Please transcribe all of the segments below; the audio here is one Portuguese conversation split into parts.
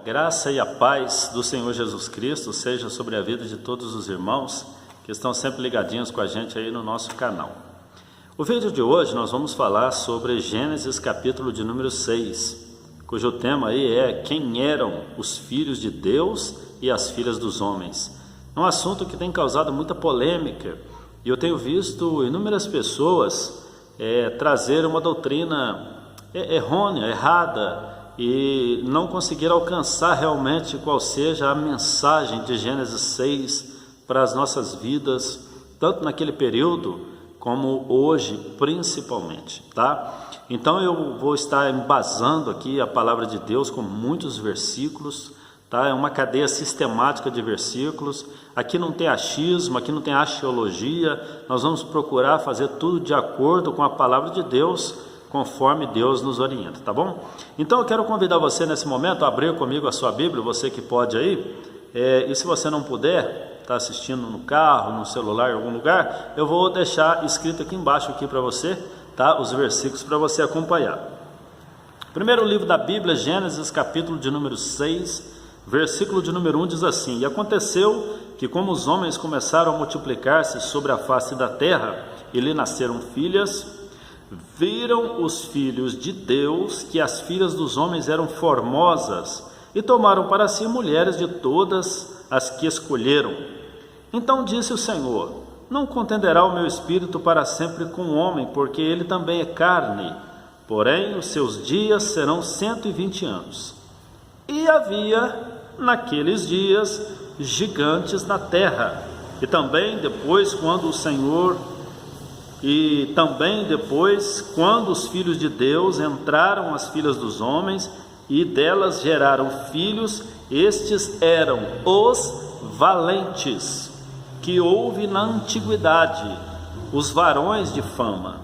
Graça e a paz do Senhor Jesus Cristo seja sobre a vida de todos os irmãos que estão sempre ligadinhos com a gente aí no nosso canal. O vídeo de hoje nós vamos falar sobre Gênesis capítulo de número 6, cujo tema aí é quem eram os filhos de Deus e as filhas dos homens. É um assunto que tem causado muita polêmica e eu tenho visto inúmeras pessoas trazer uma doutrina errônea, errada, e não conseguir alcançar realmente qual seja a mensagem de Gênesis 6 para as nossas vidas, tanto naquele período como hoje principalmente, tá? Então eu vou estar embasando aqui a palavra de Deus com muitos versículos, tá? É uma cadeia sistemática de versículos. Aqui não tem achismo, aqui não tem axiologia. Nós vamos procurar fazer tudo de acordo com a palavra de Deus, conforme Deus nos orienta, tá bom? Então eu quero convidar você nesse momento a abrir comigo a sua Bíblia, você que pode aí, e se você não puder, está assistindo no carro, no celular, em algum lugar, eu vou deixar escrito aqui embaixo aqui para você, tá? Os versículos para você acompanhar. Primeiro livro da Bíblia, Gênesis capítulo de número 6, versículo de número 1 diz assim: E aconteceu que como os homens começaram a multiplicar-se sobre a face da terra, e lhe nasceram filhas, viram os filhos de Deus que as filhas dos homens eram formosas, e tomaram para si mulheres de todas as que escolheram. Então disse o Senhor: Não contenderá o meu espírito para sempre com o homem, porque ele também é carne, porém os seus dias serão 120 anos. E havia naqueles dias gigantes na terra, e também depois quando os filhos de Deus entraram as filhas dos homens, e delas geraram filhos, estes eram os valentes, que houve na antiguidade, os varões de fama.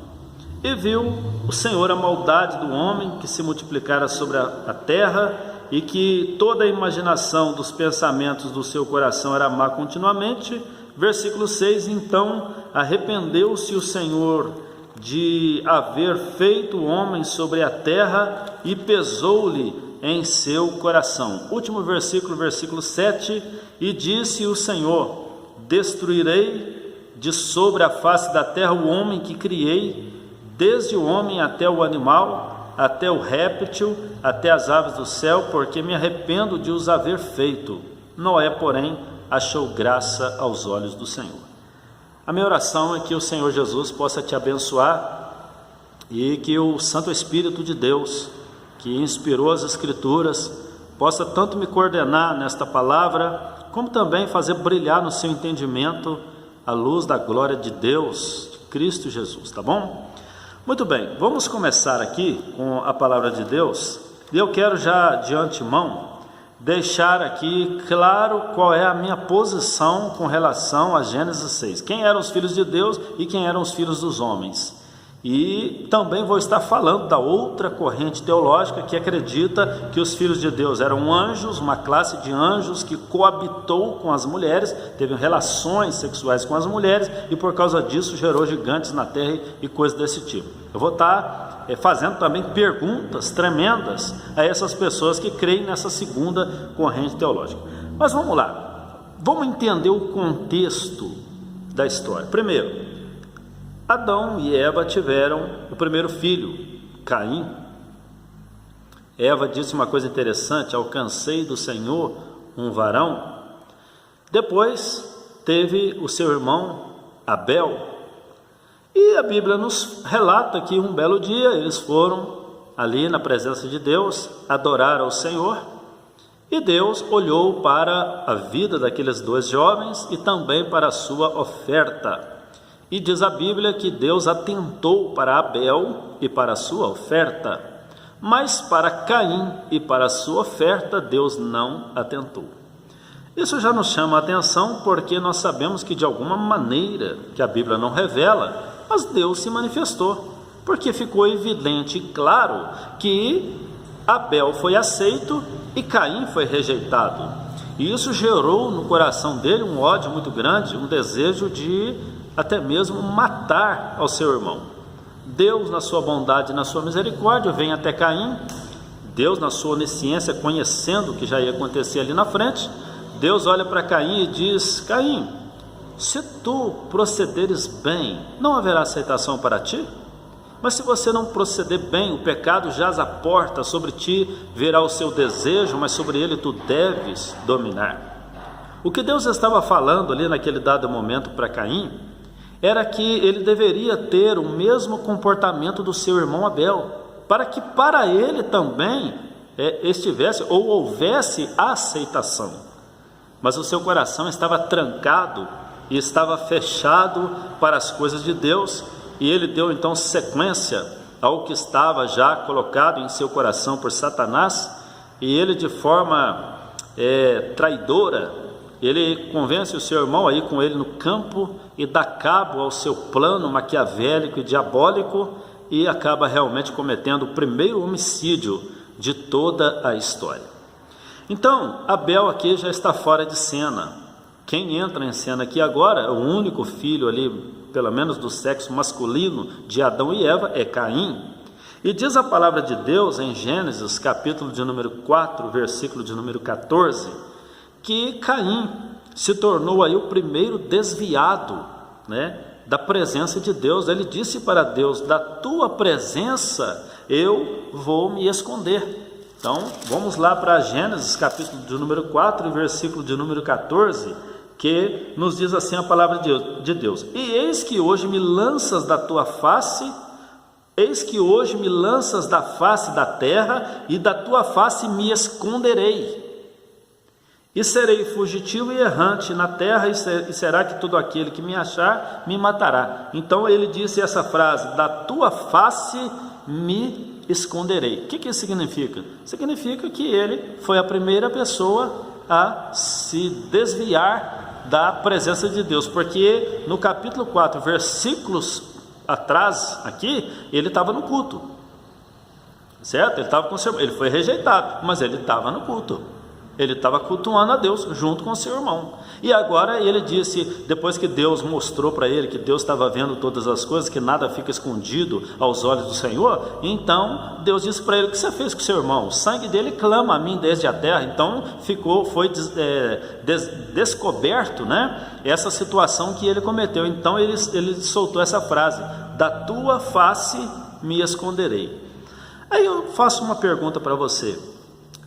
E viu o Senhor a maldade do homem que se multiplicara sobre a terra, e que toda a imaginação dos pensamentos do seu coração era má continuamente. Versículo 6, então arrependeu-se o Senhor de haver feito o homem sobre a terra, e pesou-lhe em seu coração. Último versículo, versículo 7, e disse o Senhor: Destruirei de sobre a face da terra o homem que criei, desde o homem até o animal, até o réptil, até as aves do céu, porque me arrependo de os haver feito. Noé, porém, achou graça aos olhos do Senhor. A minha oração é que o Senhor Jesus possa te abençoar e que o Santo Espírito de Deus, que inspirou as Escrituras, possa tanto me coordenar nesta palavra, como também fazer brilhar no seu entendimento a luz da glória de Deus, de Cristo Jesus, tá bom? Muito bem, vamos começar aqui com a palavra de Deus. E eu quero já de antemão deixar aqui claro qual é a minha posição com relação a Gênesis 6. Quem eram os filhos de Deus e quem eram os filhos dos homens. E também vou estar falando da outra corrente teológica que acredita que os filhos de Deus eram anjos, uma classe de anjos que coabitou com as mulheres, teve relações sexuais com as mulheres e por causa disso gerou gigantes na terra e coisas desse tipo. Eu vou estar fazendo também perguntas tremendas a essas pessoas que creem nessa segunda corrente teológica. Mas vamos lá, vamos entender o contexto da história. Primeiro, Adão e Eva tiveram o primeiro filho, Caim. Eva disse uma coisa interessante: alcancei do Senhor um varão. Depois teve o seu irmão Abel. E a Bíblia nos relata que um belo dia eles foram ali na presença de Deus adorar ao Senhor. E Deus olhou para a vida daqueles dois jovens e também para a sua oferta. E diz a Bíblia que Deus atentou para Abel e para a sua oferta, mas para Caim e para a sua oferta Deus não atentou. Isso já nos chama a atenção porque nós sabemos que de alguma maneira, que a Bíblia não revela, mas Deus se manifestou, porque ficou evidente e claro que Abel foi aceito e Caim foi rejeitado. E isso gerou no coração dele um ódio muito grande, um desejo de até mesmo matar ao seu irmão. Deus, na sua bondade e na sua misericórdia, vem até Caim, Deus, na sua onisciência, conhecendo o que já ia acontecer ali na frente, Deus olha para Caim e diz: Caim, se tu procederes bem, não haverá aceitação para ti? Mas se você não proceder bem, o pecado jaz à porta, sobre ti virá o seu desejo, mas sobre ele tu deves dominar. O que Deus estava falando ali naquele dado momento para Caim, era que ele deveria ter o mesmo comportamento do seu irmão Abel, para que para ele também estivesse ou houvesse aceitação. Mas o seu coração estava trancado e estava fechado para as coisas de Deus, e ele deu então sequência ao que estava já colocado em seu coração por Satanás, e ele, de forma traidora, ele convence o seu irmão a ir com ele no campo e dá cabo ao seu plano maquiavélico e diabólico, e acaba realmente cometendo o primeiro homicídio de toda a história. Então, Abel aqui já está fora de cena. Quem entra em cena aqui agora, o único filho ali, pelo menos do sexo masculino de Adão e Eva, é Caim. E diz a palavra de Deus em Gênesis, capítulo de número 4, versículo de número 14, que Caim se tornou aí o primeiro desviado, da presença de Deus. Ele disse para Deus: da tua presença eu vou me esconder. Então, vamos lá para Gênesis, capítulo de número 4, versículo de número 14, que nos diz assim a palavra de Deus: e eis que hoje me lanças da tua face, eis que hoje me lanças da face da terra, e da tua face me esconderei, e serei fugitivo e errante na terra, e será que todo aquele que me achar me matará. Então ele disse essa frase: da tua face me esconderei. O que isso significa? Significa que ele foi a primeira pessoa a se desviar da presença de Deus, porque no capítulo 4, versículos atrás aqui, ele estava no culto, certo? Ele foi rejeitado, mas ele estava no culto, ele estava cultuando a Deus junto com seu irmão. E agora ele disse, depois que Deus mostrou para ele que Deus estava vendo todas as coisas, que nada fica escondido aos olhos do Senhor, então Deus disse para ele: o que você fez com seu irmão? O sangue dele clama a mim desde a terra. Então foi descoberto, essa situação que ele cometeu. Então ele soltou essa frase: da tua face me esconderei. Aí eu faço uma pergunta para você: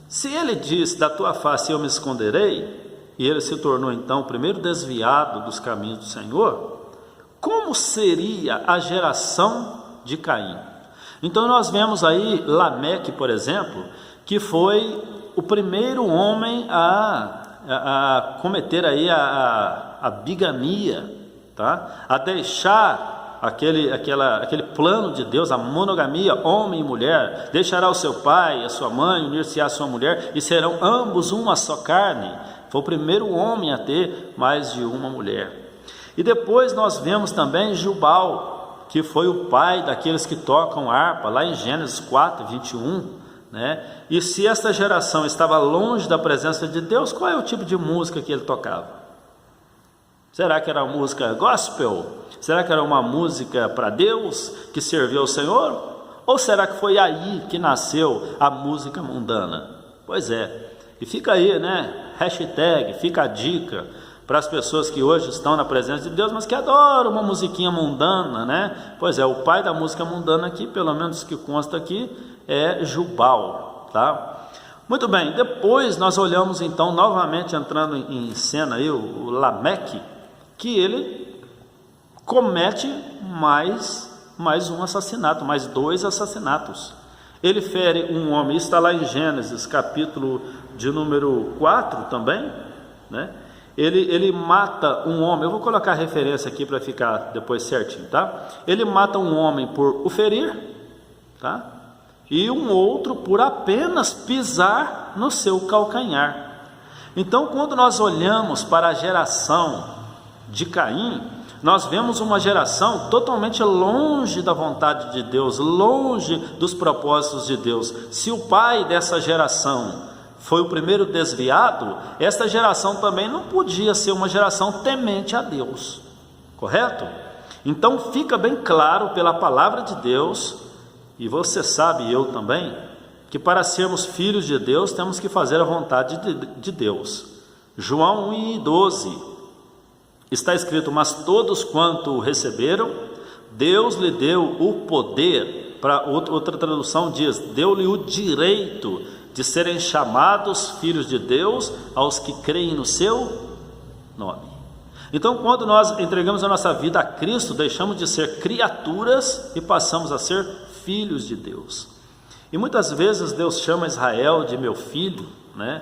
se ele diz da tua face eu me esconderei, e ele se tornou então o primeiro desviado dos caminhos do Senhor, como seria a geração de Caim? Então nós vemos aí Lameque, por exemplo, que foi o primeiro homem a cometer aí a bigamia, tá? A deixar aquele plano de Deus, a monogamia, homem e mulher. Deixará o seu pai, a sua mãe, unir-se-á a sua mulher, e serão ambos uma só carne. Foi o primeiro homem a ter mais de uma mulher. E depois nós vemos também Jubal, que foi o pai daqueles que tocam harpa, lá em Gênesis 4, 21, E se esta geração estava longe da presença de Deus, qual é o tipo de música que ele tocava? Será que era música gospel? Será que era uma música para Deus, que serviu ao Senhor? Ou será que foi aí que nasceu a música mundana? Pois é, e fica aí, hashtag, fica a dica para as pessoas que hoje estão na presença de Deus, mas que adoram uma musiquinha mundana, Pois é, o pai da música mundana aqui, pelo menos que consta aqui, é Jubal, tá? Muito bem, depois nós olhamos então, novamente entrando em cena aí, o Lameque, que ele comete mais um assassinato, mais 2 assassinatos. Ele fere um homem, isso está lá em Gênesis, capítulo de número 4 também, Ele mata um homem, eu vou colocar a referência aqui para ficar depois certinho, tá? Ele mata um homem por o ferir, tá? E um outro por apenas pisar no seu calcanhar. Então, quando nós olhamos para a geração de Caim, nós vemos uma geração totalmente longe da vontade de Deus, longe dos propósitos de Deus. Se o pai dessa geração foi o primeiro desviado, esta geração também não podia ser uma geração temente a Deus, correto? Então fica bem claro pela palavra de Deus, e você sabe, eu também, que para sermos filhos de Deus temos que fazer a vontade de Deus. João 1,12 está escrito: mas todos quanto o receberam, Deus lhe deu o poder, para outra tradução diz, deu-lhe o direito de serem chamados filhos de Deus aos que creem no seu nome. Então, quando nós entregamos a nossa vida a Cristo, deixamos de ser criaturas e passamos a ser filhos de Deus. E muitas vezes Deus chama Israel de meu filho, né?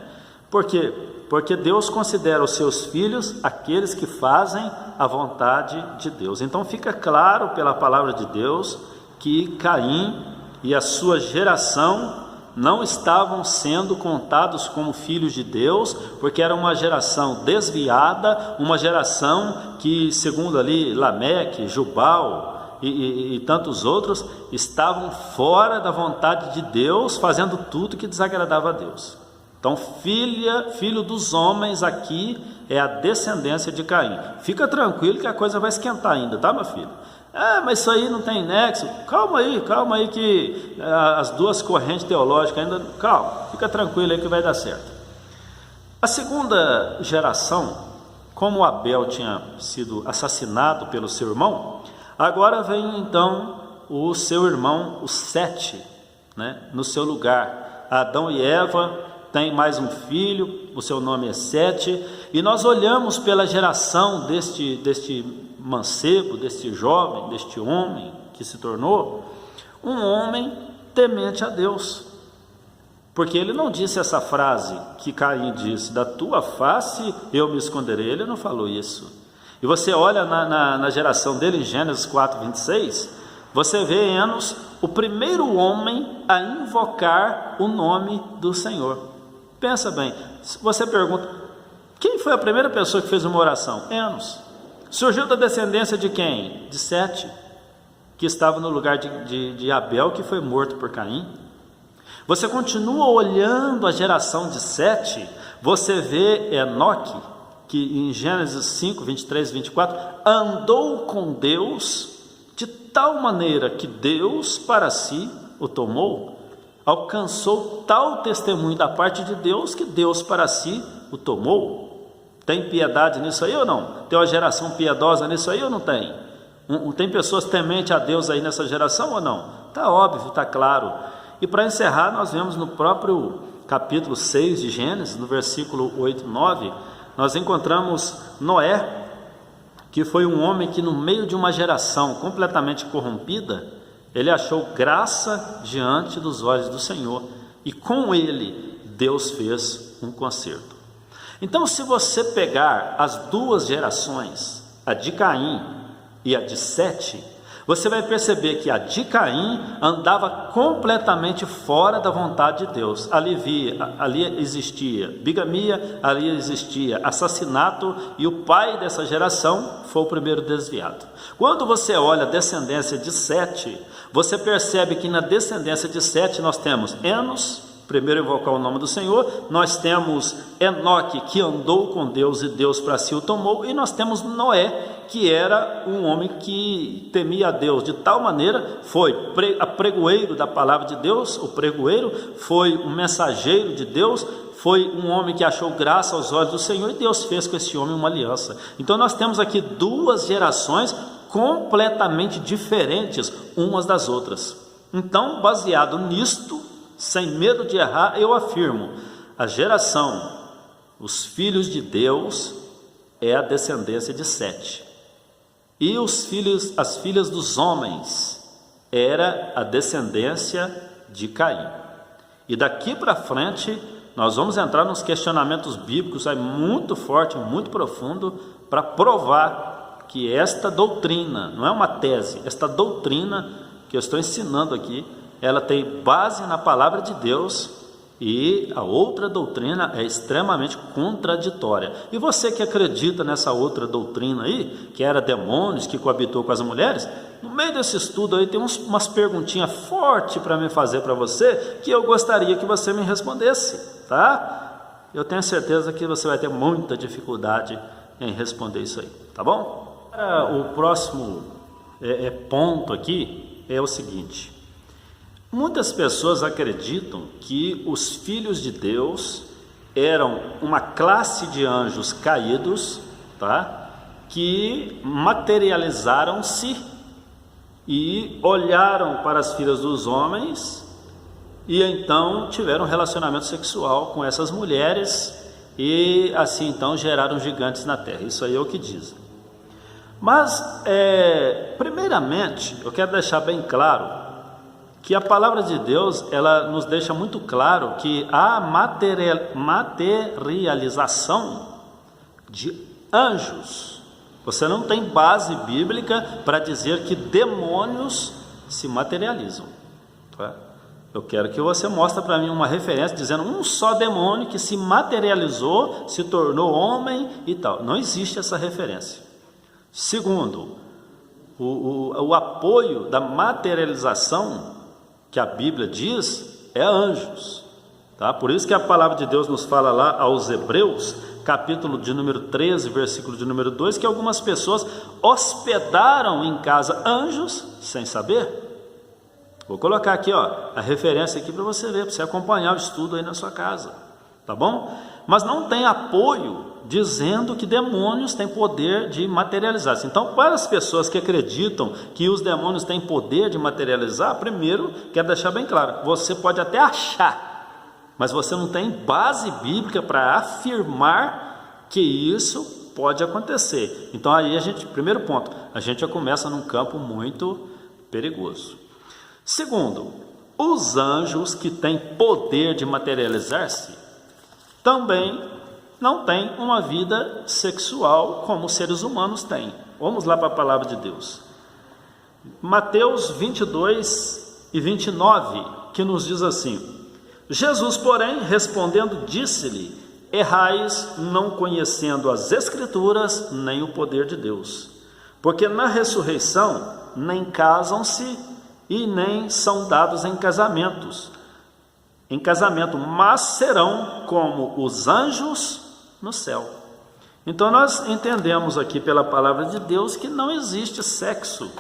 Por quê? Porque Deus considera os seus filhos aqueles que fazem a vontade de Deus. Então fica claro pela palavra de Deus que Caim e a sua geração não estavam sendo contados como filhos de Deus, porque era uma geração desviada, uma geração que, segundo ali Lameque, Jubal e tantos outros, estavam fora da vontade de Deus, fazendo tudo que desagradava a Deus. Então, filho dos homens aqui é a descendência de Caim. Fica tranquilo que a coisa vai esquentar ainda, tá, meu filho? Mas isso aí não tem nexo. Calma aí que as duas correntes teológicas ainda... Calma, fica tranquilo aí que vai dar certo. A segunda geração, como Abel tinha sido assassinado pelo seu irmão, agora vem então o seu irmão, o Sete, né, no seu lugar. Adão e Eva têm mais um filho, o seu nome é Sete, e nós olhamos pela geração deste mancebo, deste jovem, deste homem que se tornou um homem temente a Deus, porque ele não disse essa frase que Caim disse, da tua face eu me esconderei. Ele não falou isso. E você olha na geração dele, em Gênesis 4:26, você vê Enos, o primeiro homem a invocar o nome do Senhor. Pensa bem, você pergunta, quem foi a primeira pessoa que fez uma oração? Enos. Surgiu da descendência de quem? De Sete, que estava no lugar de Abel, que foi morto por Caim. Você continua olhando a geração de Sete, você vê Enoque, que em Gênesis 5:23-24, andou com Deus de tal maneira que Deus para si o tomou, alcançou tal testemunho da parte de Deus que Deus para si o tomou. Tem piedade nisso aí ou não? Tem uma geração piedosa nisso aí ou não tem? Tem pessoas tementes a Deus aí nessa geração ou não? Está óbvio, está claro. E para encerrar, nós vemos no próprio capítulo 6 de Gênesis, no versículo 8-9, nós encontramos Noé, que foi um homem que no meio de uma geração completamente corrompida, ele achou graça diante dos olhos do Senhor, e com ele Deus fez um concerto. Então, se você pegar as duas gerações, a de Caim e a de Sete, você vai perceber que a de Caim andava completamente fora da vontade de Deus. Ali existia bigamia, ali existia assassinato, e o pai dessa geração foi o primeiro desviado. Quando você olha a descendência de Sete, você percebe que na descendência de Sete nós temos Enos, primeiro invocar o nome do Senhor, nós temos Enoque, que andou com Deus e Deus para si o tomou, e nós temos Noé, que era um homem que temia a Deus de tal maneira, foi pregoeiro da palavra de Deus, o pregoeiro, foi um mensageiro de Deus, foi um homem que achou graça aos olhos do Senhor, e Deus fez com esse homem uma aliança. Então nós temos aqui duas gerações completamente diferentes umas das outras. Então, baseado nisto, sem medo de errar, eu afirmo, a geração, os filhos de Deus, é a descendência de Sete. E as filhas dos homens, era a descendência de Caim. E daqui para frente, nós vamos entrar nos questionamentos bíblicos aí muito forte, muito profundo, para provar que esta doutrina, não é uma tese, esta doutrina que eu estou ensinando aqui, ela tem base na palavra de Deus, e a outra doutrina é extremamente contraditória. E você que acredita nessa outra doutrina aí, que era demônios, que coabitou com as mulheres, no meio desse estudo aí tem umas perguntinhas fortes para me fazer para você, que eu gostaria que você me respondesse, tá? Eu tenho certeza que você vai ter muita dificuldade em responder isso aí, tá bom? O próximo ponto aqui é o seguinte: Muitas pessoas acreditam que os filhos de Deus eram uma classe de anjos caídos, tá? Que materializaram-se e olharam para as filhas dos homens e então tiveram relacionamento sexual com essas mulheres e assim então geraram gigantes na terra. Isso aí é o que dizem. Mas primeiramente eu quero deixar bem claro que a palavra de Deus, ela nos deixa muito claro que há materialização de anjos. Você não tem base bíblica para dizer que demônios se materializam, tá? Eu quero que você mostre para mim uma referência dizendo um só demônio que se materializou, se tornou homem e tal. Não existe essa referência. Segundo, o apoio da materialização que a Bíblia diz é anjos, tá? Por isso que a palavra de Deus nos fala lá aos Hebreus, capítulo de número 13, versículo de número 2, que algumas pessoas hospedaram em casa anjos sem saber. Vou colocar aqui, ó, a referência aqui para você ver, para você acompanhar o estudo aí na sua casa, tá bom? Mas não tem apoio dizendo que demônios têm poder de materializar-se. Então, para as pessoas que acreditam que os demônios têm poder de materializar, primeiro, quero deixar bem claro, você pode até achar, mas você não tem base bíblica para afirmar que isso pode acontecer. Então, aí primeiro ponto, a gente já começa num campo muito perigoso. Segundo, os anjos que têm poder de materializar-se também não têm uma vida sexual como os seres humanos têm. Vamos lá para a palavra de Deus. Mateus 22 e 29, que nos diz assim: Jesus, porém, respondendo, disse-lhe: errais, não conhecendo as Escrituras, nem o poder de Deus. Porque na ressurreição nem casam-se e nem são dados em casamento, mas serão como os anjos no céu. Então nós entendemos aqui pela palavra de Deus que não existe sexo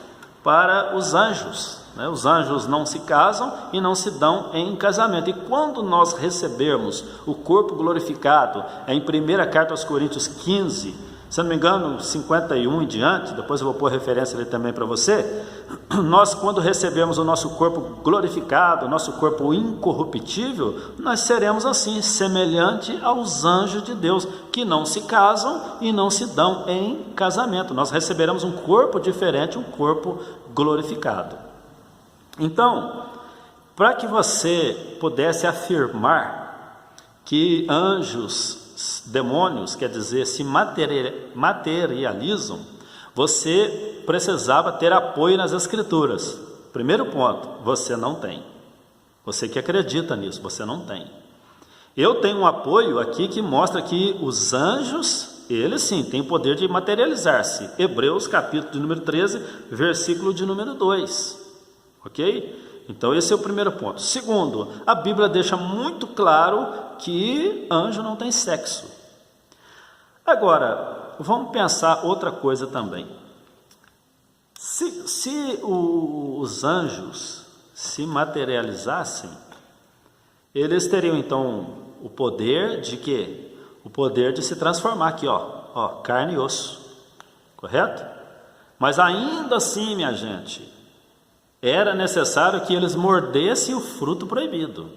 para os anjos, né? Os anjos não se casam e não se dão em casamento. E quando nós recebermos o corpo glorificado, em 1 carta aos Coríntios 15, se não me engano 51 em diante, depois eu vou pôr referência ali também para você, nós quando recebemos o nosso corpo glorificado, o nosso corpo incorruptível, nós seremos assim, semelhante aos anjos de Deus, que não se casam e não se dão em casamento. Nós receberemos um corpo diferente, um corpo glorificado. Então, para que você pudesse afirmar que demônios, quer dizer, se materializam, você precisava ter apoio nas Escrituras. Primeiro ponto, você não tem. Você que acredita nisso, você não tem. Eu tenho um apoio aqui que mostra que os anjos, eles sim, têm o poder de materializar-se. Hebreus, capítulo de número 13, versículo de número 2. Ok? Então esse é o primeiro ponto. Segundo, a Bíblia deixa muito claro que anjo não tem sexo. Agora, vamos pensar outra coisa também. Se os anjos se materializassem, eles teriam então o poder de quê? O poder de se transformar aqui, ó, carne e osso, correto? Mas ainda assim, minha gente, era necessário que eles mordessem o fruto proibido,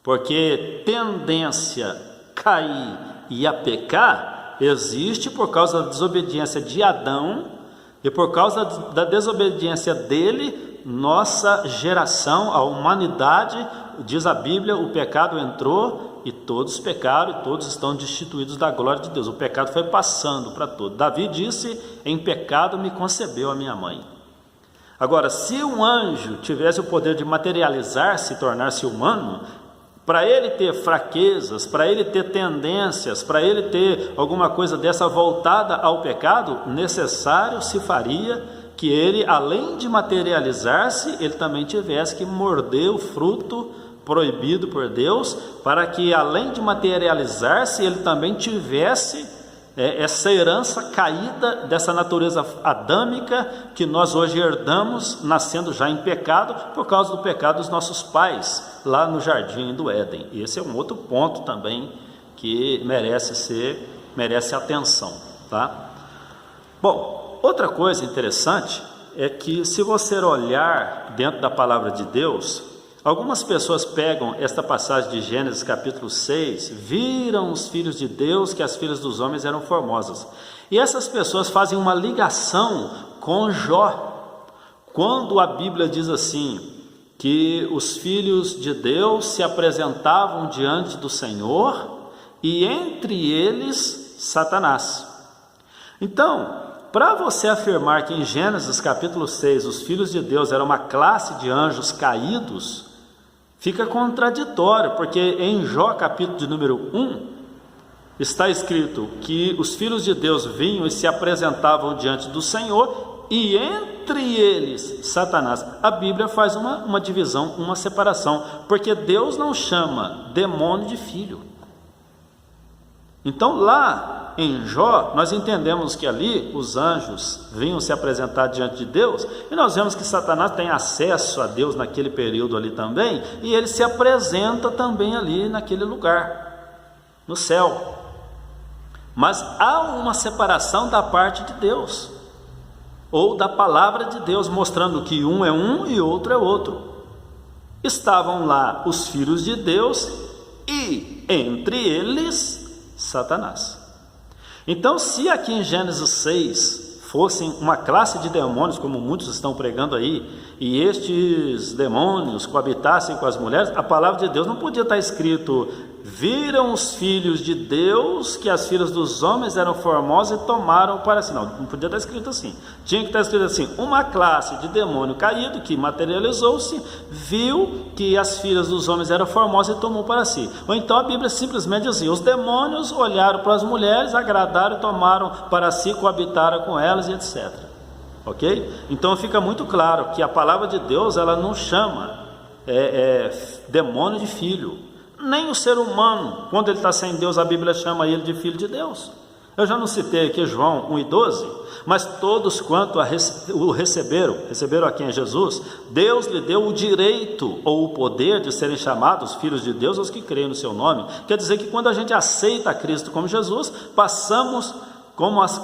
porque tendência a cair e a pecar existe por causa da desobediência de Adão, e por causa da desobediência dele, nossa geração, a humanidade, diz a Bíblia, o pecado entrou e todos pecaram e todos estão destituídos da glória de Deus. O pecado foi passando para todos. Davi disse: em pecado me concebeu a minha mãe. Agora, se um anjo tivesse o poder de materializar-se, tornar-se humano, para ele ter fraquezas, para ele ter tendências, para ele ter alguma coisa dessa voltada ao pecado, necessário se faria que ele, além de materializar-se, ele também tivesse que morder o fruto proibido por Deus, para que além de materializar-se, ele também tivesse essa herança caída dessa natureza adâmica que nós hoje herdamos, nascendo já em pecado, por causa do pecado dos nossos pais, lá no jardim do Éden. Esse é um outro ponto também que merece atenção, tá? Bom, outra coisa interessante é que, se você olhar dentro da palavra de Deus, algumas pessoas pegam esta passagem de Gênesis capítulo 6, viram os filhos de Deus que as filhas dos homens eram formosas, e essas pessoas fazem uma ligação com Jó, quando a Bíblia diz assim, que os filhos de Deus se apresentavam diante do Senhor, e entre eles Satanás. Então, para você afirmar que em Gênesis capítulo 6 os filhos de Deus eram uma classe de anjos caídos, fica contraditório, porque em Jó capítulo de número 1 está escrito que os filhos de Deus vinham e se apresentavam diante do Senhor, e entre eles Satanás. A Bíblia faz uma divisão, uma separação, porque Deus não chama demônio de filho. Então lá em Jó, nós entendemos que ali os anjos vinham se apresentar diante de Deus, e nós vemos que Satanás tem acesso a Deus naquele período ali também, e ele se apresenta também ali naquele lugar, no céu. Mas há uma separação da parte de Deus, ou da palavra de Deus, mostrando que um é um e outro é outro. Estavam lá os filhos de Deus, e entre eles Satanás. Então, se aqui em Gênesis 6 fossem uma classe de demônios, como muitos estão pregando aí, e estes demônios coabitassem com as mulheres, a palavra de Deus não podia estar escrito: viram os filhos de Deus que as filhas dos homens eram formosas e tomaram para si. Não podia estar escrito assim. Tinha que estar escrito assim: uma classe de demônio caído que materializou-se, viu que as filhas dos homens eram formosas e tomou para si. Ou então a Bíblia simplesmente dizia: os demônios olharam para as mulheres, agradaram e tomaram para si, coabitaram com elas e etc. Ok? Então fica muito claro que a palavra de Deus, ela não chama demônio de filho. Nem o ser humano, quando ele está sem Deus, a Bíblia chama ele de filho de Deus. Eu já não citei aqui João 1:12, mas todos quanto o receberam a quem é Jesus, Deus lhe deu o direito ou o poder de serem chamados filhos de Deus aos que creem no seu nome. Quer dizer que quando a gente aceita a Cristo como Jesus,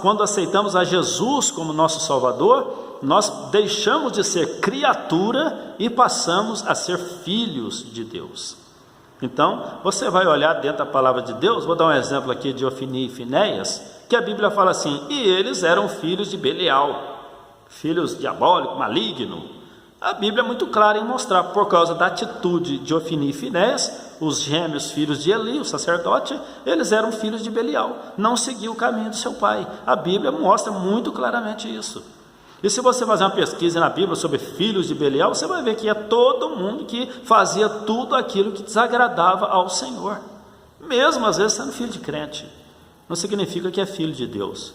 quando aceitamos a Jesus como nosso Salvador, nós deixamos de ser criatura e passamos a ser filhos de Deus. Então, você vai olhar dentro da palavra de Deus, vou dar um exemplo aqui de Ofni e Finéias, que a Bíblia fala assim: e eles eram filhos de Belial, filhos diabólico, maligno. A Bíblia é muito clara em mostrar, por causa da atitude de Ofni e Finéias, os gêmeos filhos de Eli, o sacerdote, eles eram filhos de Belial, não seguiu o caminho do seu pai. A Bíblia mostra muito claramente isso. E se você fazer uma pesquisa na Bíblia sobre filhos de Belial, você vai ver que é todo mundo que fazia tudo aquilo que desagradava ao Senhor, mesmo às vezes sendo filho de crente. Não significa que é filho de Deus,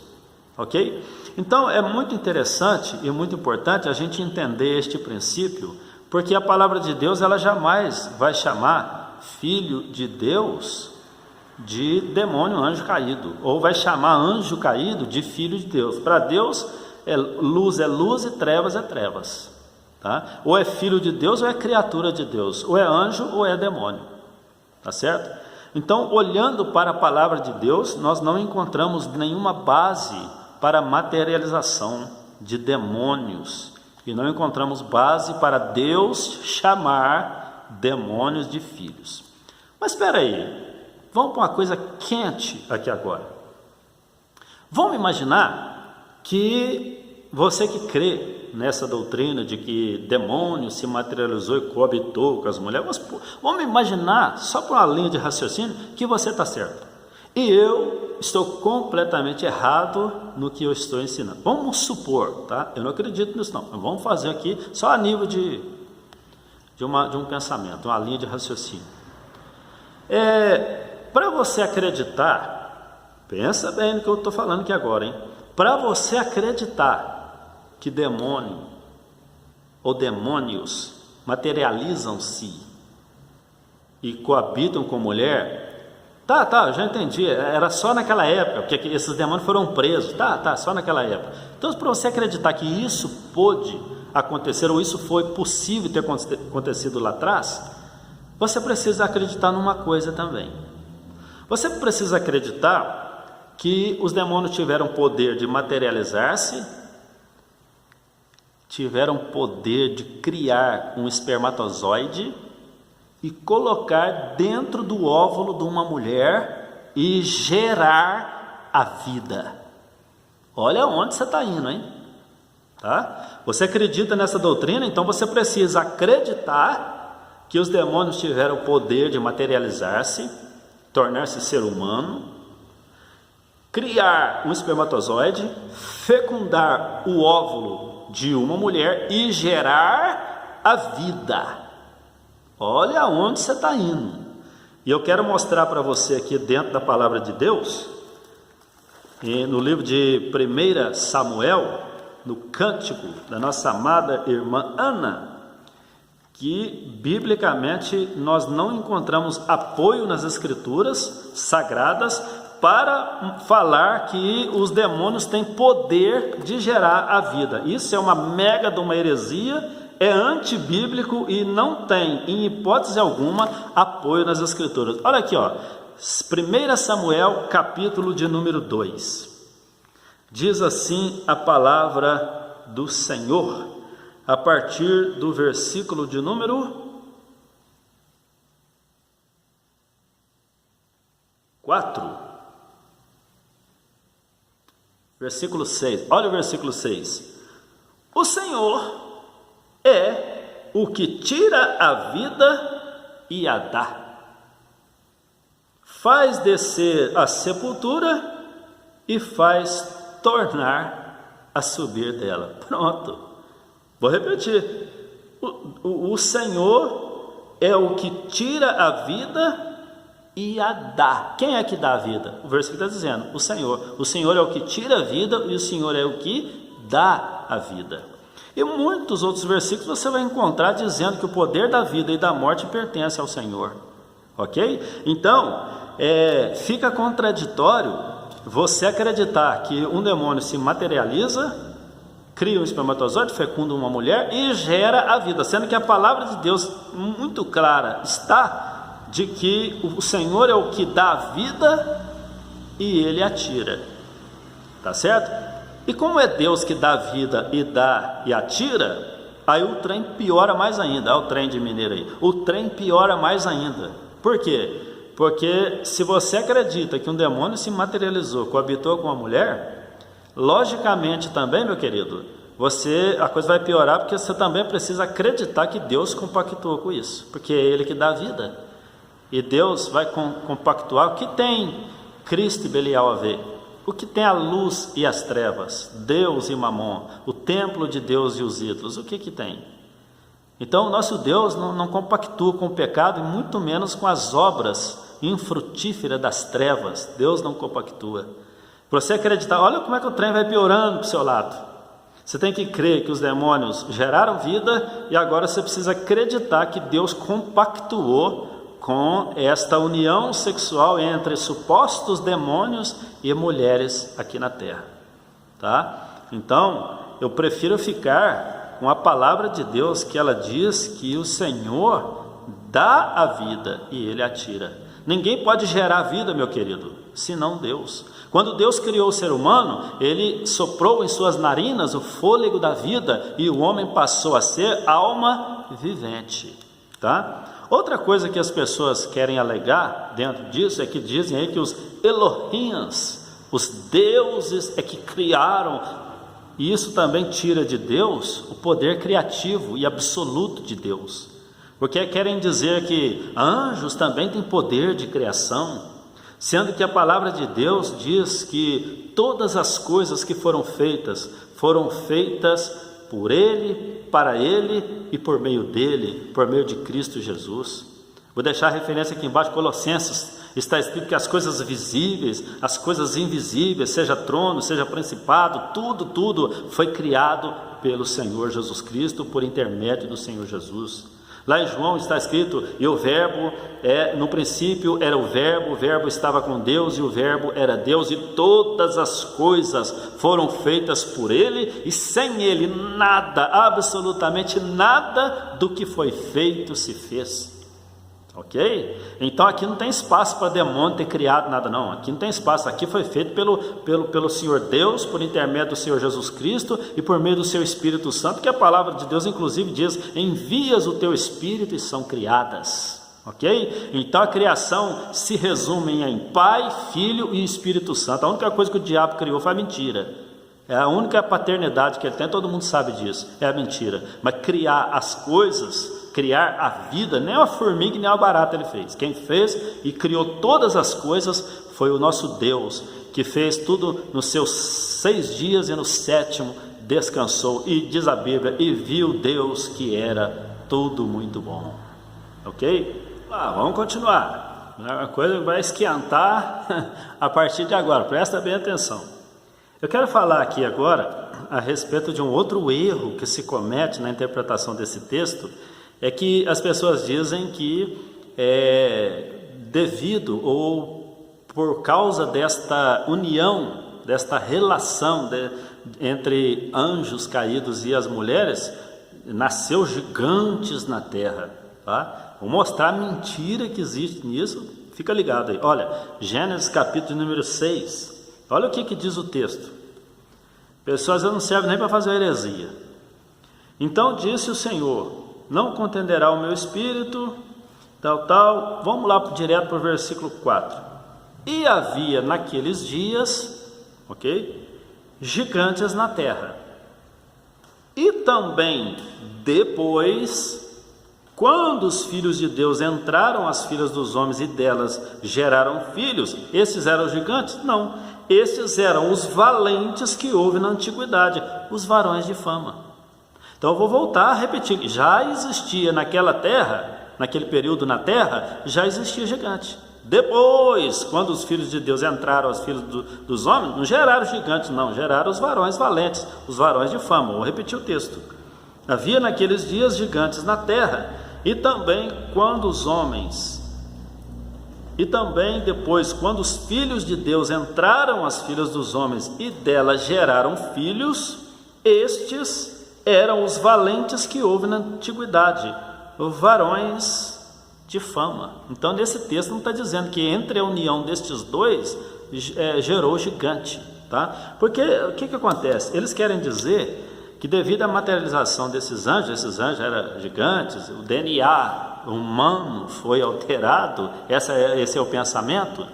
ok? Então é muito interessante e muito importante a gente entender este princípio, porque a palavra de Deus, ela jamais vai chamar filho de Deus de demônio, anjo caído, ou vai chamar anjo caído de filho de Deus. Para Deus, é luz e trevas é trevas, tá? Ou é filho de Deus ou é criatura de Deus, ou é anjo ou é demônio, tá certo? Então, olhando para a palavra de Deus, nós não encontramos nenhuma base para a materialização de demônios, e não encontramos base para Deus chamar demônios de filhos. Mas espera aí, vamos para uma coisa quente aqui agora. Vamos imaginar que você que crê nessa doutrina de que demônio se materializou e coabitou com as mulheres, vamos imaginar, só por uma linha de raciocínio, que você está certo e eu estou completamente errado no que eu estou ensinando. Vamos supor, tá? Eu não acredito nisso não, mas vamos fazer aqui só a nível de um pensamento, uma linha de raciocínio. Para você acreditar, pensa bem no que eu estou falando aqui agora, hein? Para você acreditar que demônio ou demônios materializam-se e coabitam com mulher, Tá, eu já entendi, era só naquela época, porque esses demônios foram presos, tá, só naquela época. Então, para você acreditar que isso pôde acontecer, ou isso foi possível ter acontecido lá atrás, você precisa acreditar numa coisa também. Você precisa acreditar que os demônios tiveram poder de materializar-se, tiveram poder de criar um espermatozoide e colocar dentro do óvulo de uma mulher e gerar a vida. Olha onde você está indo, hein? Tá? Você acredita nessa doutrina? Então você precisa acreditar que os demônios tiveram o poder de materializar-se, tornar-se ser humano, criar um espermatozoide, fecundar o óvulo de uma mulher e gerar a vida. Olha onde você está indo. E eu quero mostrar para você aqui dentro da palavra de Deus, no livro de 1 Samuel, no cântico da nossa amada irmã Ana, que biblicamente nós não encontramos apoio nas escrituras sagradas para falar que os demônios têm poder de gerar a vida. Isso é uma mega de uma heresia, é antibíblico e não tem, em hipótese alguma, apoio nas escrituras. Olha aqui, 1 Samuel, capítulo de número 2. Diz assim a palavra do Senhor, a partir do versículo de número 4. Versículo 6. Olha o versículo 6. O Senhor é o que tira a vida e a dá, faz descer a sepultura e faz tornar a subir dela. Pronto, vou repetir. O Senhor é o que tira a vida e a dá. Quem é que dá a vida? O versículo está dizendo, o Senhor. O Senhor é o que tira a vida e o Senhor é o que dá a vida. E muitos outros versículos você vai encontrar dizendo que o poder da vida e da morte pertence ao Senhor, ok? Então, fica contraditório você acreditar que um demônio se materializa, cria um espermatozoide, fecunda uma mulher e gera a vida, sendo que a palavra de Deus muito clara está de que o Senhor é o que dá a vida e Ele a tira, tá certo? E como é Deus que dá vida e dá e atira, aí o trem piora mais ainda. Olha o trem de mineiro aí. O trem piora mais ainda. Por quê? Porque se você acredita que um demônio se materializou, coabitou com uma mulher, logicamente também, meu querido, a coisa vai piorar, porque você também precisa acreditar que Deus compactuou com isso, porque é Ele que dá vida. E Deus vai compactuar. O que tem Cristo e Belial a ver? O que tem a luz e as trevas, Deus e Mamon, o templo de Deus e os ídolos, o que tem? Então o nosso Deus não compactua com o pecado e muito menos com as obras infrutíferas das trevas. Deus não compactua. Para você acreditar, olha como é que o trem vai piorando para o seu lado. Você tem que crer que os demônios geraram vida e agora você precisa acreditar que Deus compactuou com esta união sexual entre supostos demônios e mulheres aqui na terra, tá? Então, eu prefiro ficar com a palavra de Deus, que ela diz que o Senhor dá a vida e Ele a tira. Ninguém pode gerar vida, meu querido, senão Deus. Quando Deus criou o ser humano, Ele soprou em suas narinas o fôlego da vida e o homem passou a ser alma vivente, tá? Outra coisa que as pessoas querem alegar dentro disso é que dizem aí que os Elohims, os deuses é que criaram, e isso também tira de Deus o poder criativo e absoluto de Deus, porque querem dizer que anjos também têm poder de criação, sendo que a palavra de Deus diz que todas as coisas que foram feitas por Ele, para Ele e por meio dEle, por meio de Cristo Jesus. Vou deixar a referência aqui embaixo, Colossenses, está escrito que as coisas visíveis, as coisas invisíveis, seja trono, seja principado, tudo foi criado pelo Senhor Jesus Cristo, por intermédio do Senhor Jesus. Lá em João está escrito: e o verbo, no princípio era o verbo estava com Deus e o verbo era Deus, e todas as coisas foram feitas por ele, e sem ele nada, absolutamente nada do que foi feito se fez. Ok? Então aqui não tem espaço para demônio ter criado nada, não. Aqui não tem espaço. Aqui foi feito pelo Senhor Deus, por intermédio do Senhor Jesus Cristo e por meio do seu Espírito Santo, que a palavra de Deus inclusive diz: envias o teu Espírito e são criadas. Ok? Então a criação se resume em Pai, Filho e Espírito Santo. A única coisa que o diabo criou foi a mentira. É a única paternidade que ele tem, todo mundo sabe disso, é a mentira. Mas criar as coisas, criar a vida, nem a formiga nem a barata ele fez. Quem fez e criou todas as coisas foi o nosso Deus, que fez tudo nos seus 6 dias e no 7º descansou. E diz a Bíblia: e viu Deus que era tudo muito bom. Ok? Vamos continuar. A coisa vai esquentar a partir de agora, presta bem atenção. Eu quero falar aqui agora a respeito de um outro erro que se comete na interpretação desse texto. É que as pessoas dizem que devido ou por causa desta união, desta relação entre anjos caídos e as mulheres, nasceu gigantes na terra, tá? Vou mostrar a mentira que existe nisso, fica ligado aí. Olha, Gênesis capítulo número 6, olha o que diz o texto. Pessoas não servem nem para fazer heresia. Então disse o Senhor: não contenderá o meu espírito, tal. Vamos lá direto para o versículo 4. E havia naqueles dias, ok? Gigantes na terra. E também depois, quando os filhos de Deus entraram as filhas dos homens e delas geraram filhos, esses eram os gigantes? Não, esses eram os valentes que houve na antiguidade, os varões de fama. Então eu vou voltar a repetir: já existia naquela terra, naquele período na terra, já existia gigante. Depois, quando os filhos de Deus entraram aos filhos dos homens, não geraram gigantes, não, geraram os varões valentes, os varões de fama. Vou repetir o texto. Havia naqueles dias gigantes na terra, e também depois, quando os filhos de Deus entraram as filhas dos homens e delas geraram filhos, estes eram os valentes que houve na antiguidade, os varões de fama. Então nesse texto não está dizendo que entre a união destes dois gerou gigante, tá? Porque o que acontece? Eles querem dizer que devido à materialização desses anjos eram gigantes, o DNA humano foi alterado, esse é o pensamento,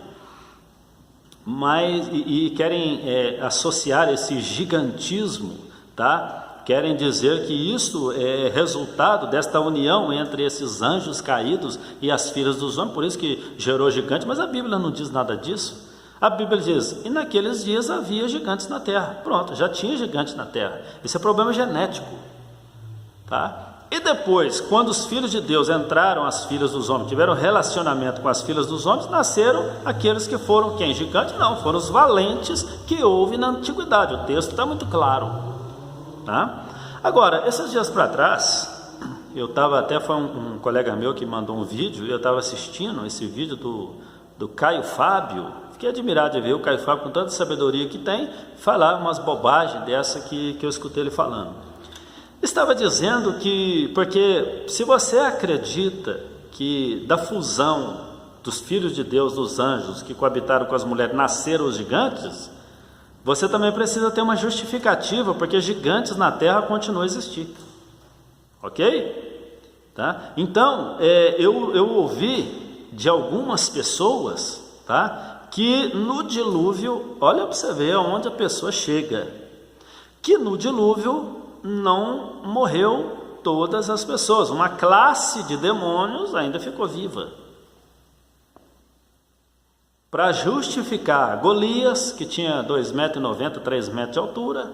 mas e querem associar esse gigantismo, tá? Querem dizer que isso é resultado desta união entre esses anjos caídos e as filhas dos homens, por isso que gerou gigante, mas a Bíblia não diz nada disso. A Bíblia diz: e naqueles dias havia gigantes na terra. Pronto, já tinha gigantes na terra. Esse é problema genético, tá? E depois, quando os filhos de Deus entraram as filhas dos homens, tiveram relacionamento com as filhas dos homens, nasceram aqueles que foram quem? Gigantes? Não, foram os valentes que houve na antiguidade. O texto está muito claro, tá? Agora, esses dias para trás, eu estava, até foi um colega meu que mandou um vídeo, e eu estava assistindo esse vídeo do Caio Fábio. Fiquei admirado de ver o Caio Fábio, com tanta sabedoria que tem, falar umas bobagens dessa que eu escutei ele falando. Estava dizendo que, porque se você acredita que da fusão dos filhos de Deus, dos anjos que coabitaram com as mulheres, nasceram os gigantes, você também precisa ter uma justificativa, porque gigantes na terra continuam a existir. Ok? Tá? Então, eu ouvi de algumas pessoas, tá? Que no dilúvio, olha para você ver aonde a pessoa chega, que no dilúvio não morreu todas as pessoas, uma classe de demônios ainda ficou viva. Para justificar Golias, que tinha 2,90 m, 3 metros de altura,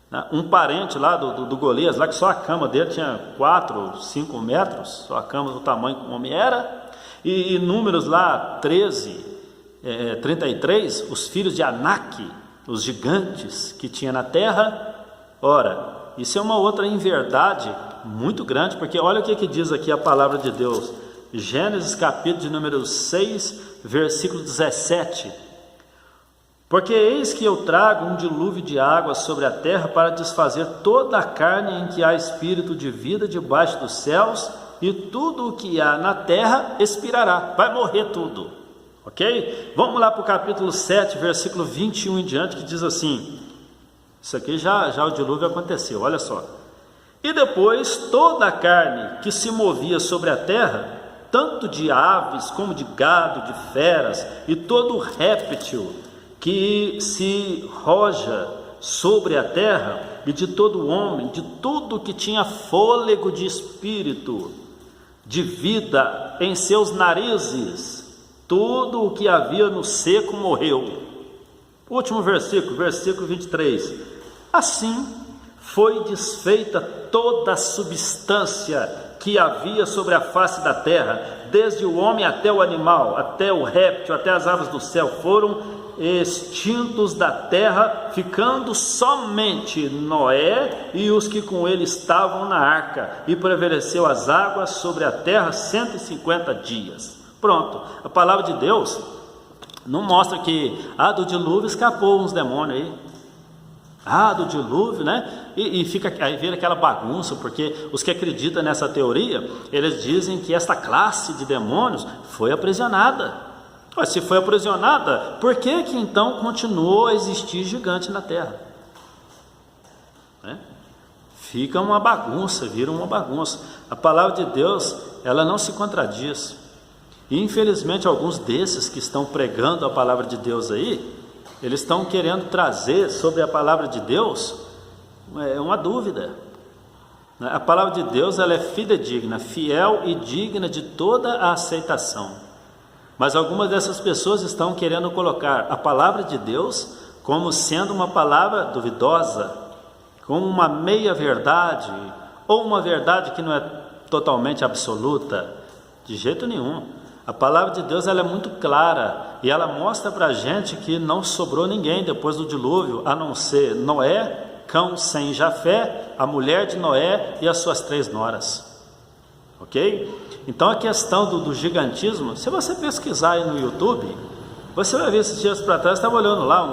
né? Um parente lá do Golias, lá que só a cama dele tinha 4, 5 metros, só a cama do tamanho que o homem era, e números lá 33, os filhos de Anak, os gigantes que tinha na terra. Ora, isso é uma outra inverdade muito grande, porque olha o que diz aqui a palavra de Deus. Gênesis capítulo de número 6, versículo 17. Porque eis que eu trago um dilúvio de água sobre a terra para desfazer toda a carne em que há espírito de vida debaixo dos céus, e tudo o que há na terra expirará, vai morrer tudo, ok? Vamos lá para o capítulo 7, versículo 21 em diante, que diz assim, isso aqui já o dilúvio aconteceu, olha só. E depois toda a carne que se movia sobre a terra, tanto de aves como de gado, de feras, e todo réptil que se roja sobre a terra, e de todo homem, de tudo que tinha fôlego de espírito, de vida em seus narizes, tudo o que havia no seco morreu. Último versículo, versículo 23. Assim foi desfeita toda a substância que havia sobre a face da terra, desde o homem até o animal, até o réptil, até as aves do céu, foram extintos da terra, ficando somente Noé e os que com ele estavam na arca, e prevaleceu as águas sobre a terra 150 dias. Pronto, a palavra de Deus não mostra que do dilúvio escapou uns demônios aí, do dilúvio, né? E fica aí vira aquela bagunça, porque os que acreditam nessa teoria, eles dizem que esta classe de demônios foi aprisionada. Mas se foi aprisionada, por que então continuou a existir gigante na terra? Fica uma bagunça, vira uma bagunça. A palavra de Deus, ela não se contradiz. E infelizmente alguns desses que estão pregando a palavra de Deus aí, eles estão querendo trazer sobre a palavra de Deus uma dúvida. A palavra de Deus, ela é fidedigna, fiel e digna de toda a aceitação. Mas algumas dessas pessoas estão querendo colocar a palavra de Deus como sendo uma palavra duvidosa, como uma meia verdade, ou uma verdade que não é totalmente absoluta. De jeito nenhum. A palavra de Deus, ela é muito clara, e ela mostra para a gente que não sobrou ninguém depois do dilúvio, a não ser Noé, Cão, Sem, Jafé, a mulher de Noé e as suas 3 noras. Ok? Então a questão do gigantismo, se você pesquisar aí no YouTube, você vai ver, esses dias para trás, estava olhando lá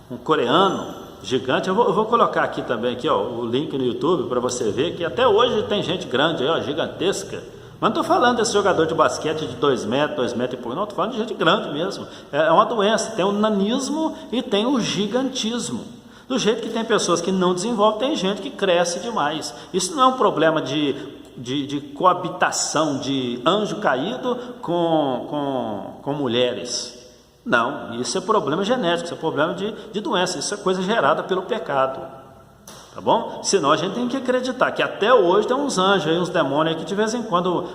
um coreano gigante. Eu vou colocar aqui também aqui, o link no YouTube para você ver que até hoje tem gente grande aí, gigantesca. Mas não estou falando desse jogador de basquete de 2 metros, 2 metros e pouco, não, estou falando de gente grande mesmo. É uma doença, tem o nanismo e tem o gigantismo. Do jeito que tem pessoas que não desenvolvem, tem gente que cresce demais. Isso não é um problema de coabitação de anjo caído com mulheres. Não, isso é problema genético, isso é problema de doença, isso é coisa gerada pelo pecado. Tá bom? Senão a gente tem que acreditar que até hoje tem uns anjos aí, uns demônios aí que de vez em quando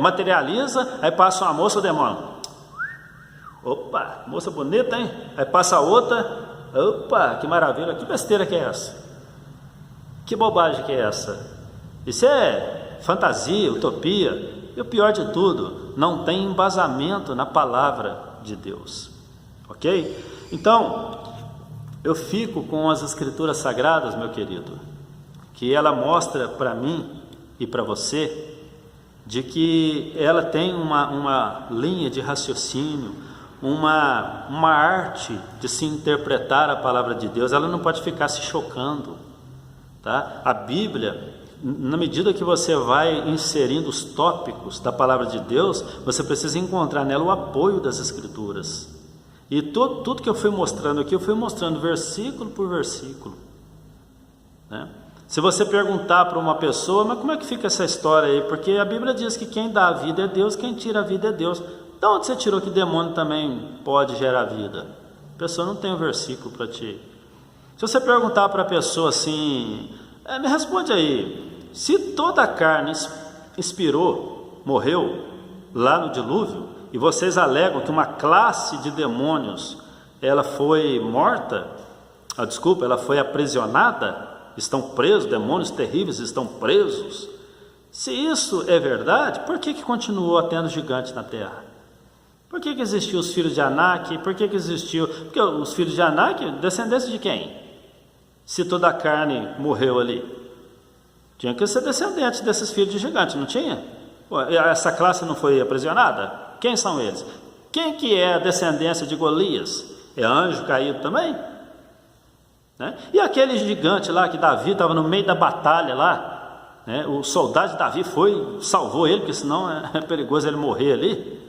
materializa, aí passa uma moça, o demônio. Opa, moça bonita, hein? Aí passa outra, opa, que maravilha, que besteira que é essa? Que bobagem que é essa? Isso é fantasia, utopia, e o pior de tudo, não tem embasamento na palavra de Deus, ok? Então, eu fico com as escrituras sagradas, meu querido, que ela mostra para mim e para você, de que ela tem uma linha de raciocínio, uma arte de se interpretar a palavra de Deus. Ela não pode ficar se chocando, tá? A Bíblia, na medida que você vai inserindo os tópicos da palavra de Deus, você precisa encontrar nela o apoio das escrituras. E tudo que eu fui mostrando aqui, eu fui mostrando versículo por versículo, né? Se você perguntar para uma pessoa, mas como é que fica essa história aí? Porque a Bíblia diz que quem dá a vida é Deus, quem tira a vida é Deus. De onde você tirou que demônio também pode gerar vida? A pessoa não tem um versículo para ti. Se você perguntar para a pessoa assim, me responde aí, se toda a carne expirou, morreu lá no dilúvio, e vocês alegam que uma classe de demônios, ela foi morta, ela foi aprisionada, estão presos, demônios terríveis estão presos. Se isso é verdade, por que continuou tendo gigantes na terra? Por que existiu os filhos de Anak? Porque os filhos de Anak, descendentes de quem? Se toda a carne morreu ali. Tinha que ser descendente desses filhos de gigante, não tinha? Essa classe não foi aprisionada? Quem são eles? Quem que é a descendência de Golias? É anjo caído também? Né? E aquele gigante lá que Davi estava no meio da batalha lá, né? O soldado de Davi salvou ele, porque senão é perigoso ele morrer ali.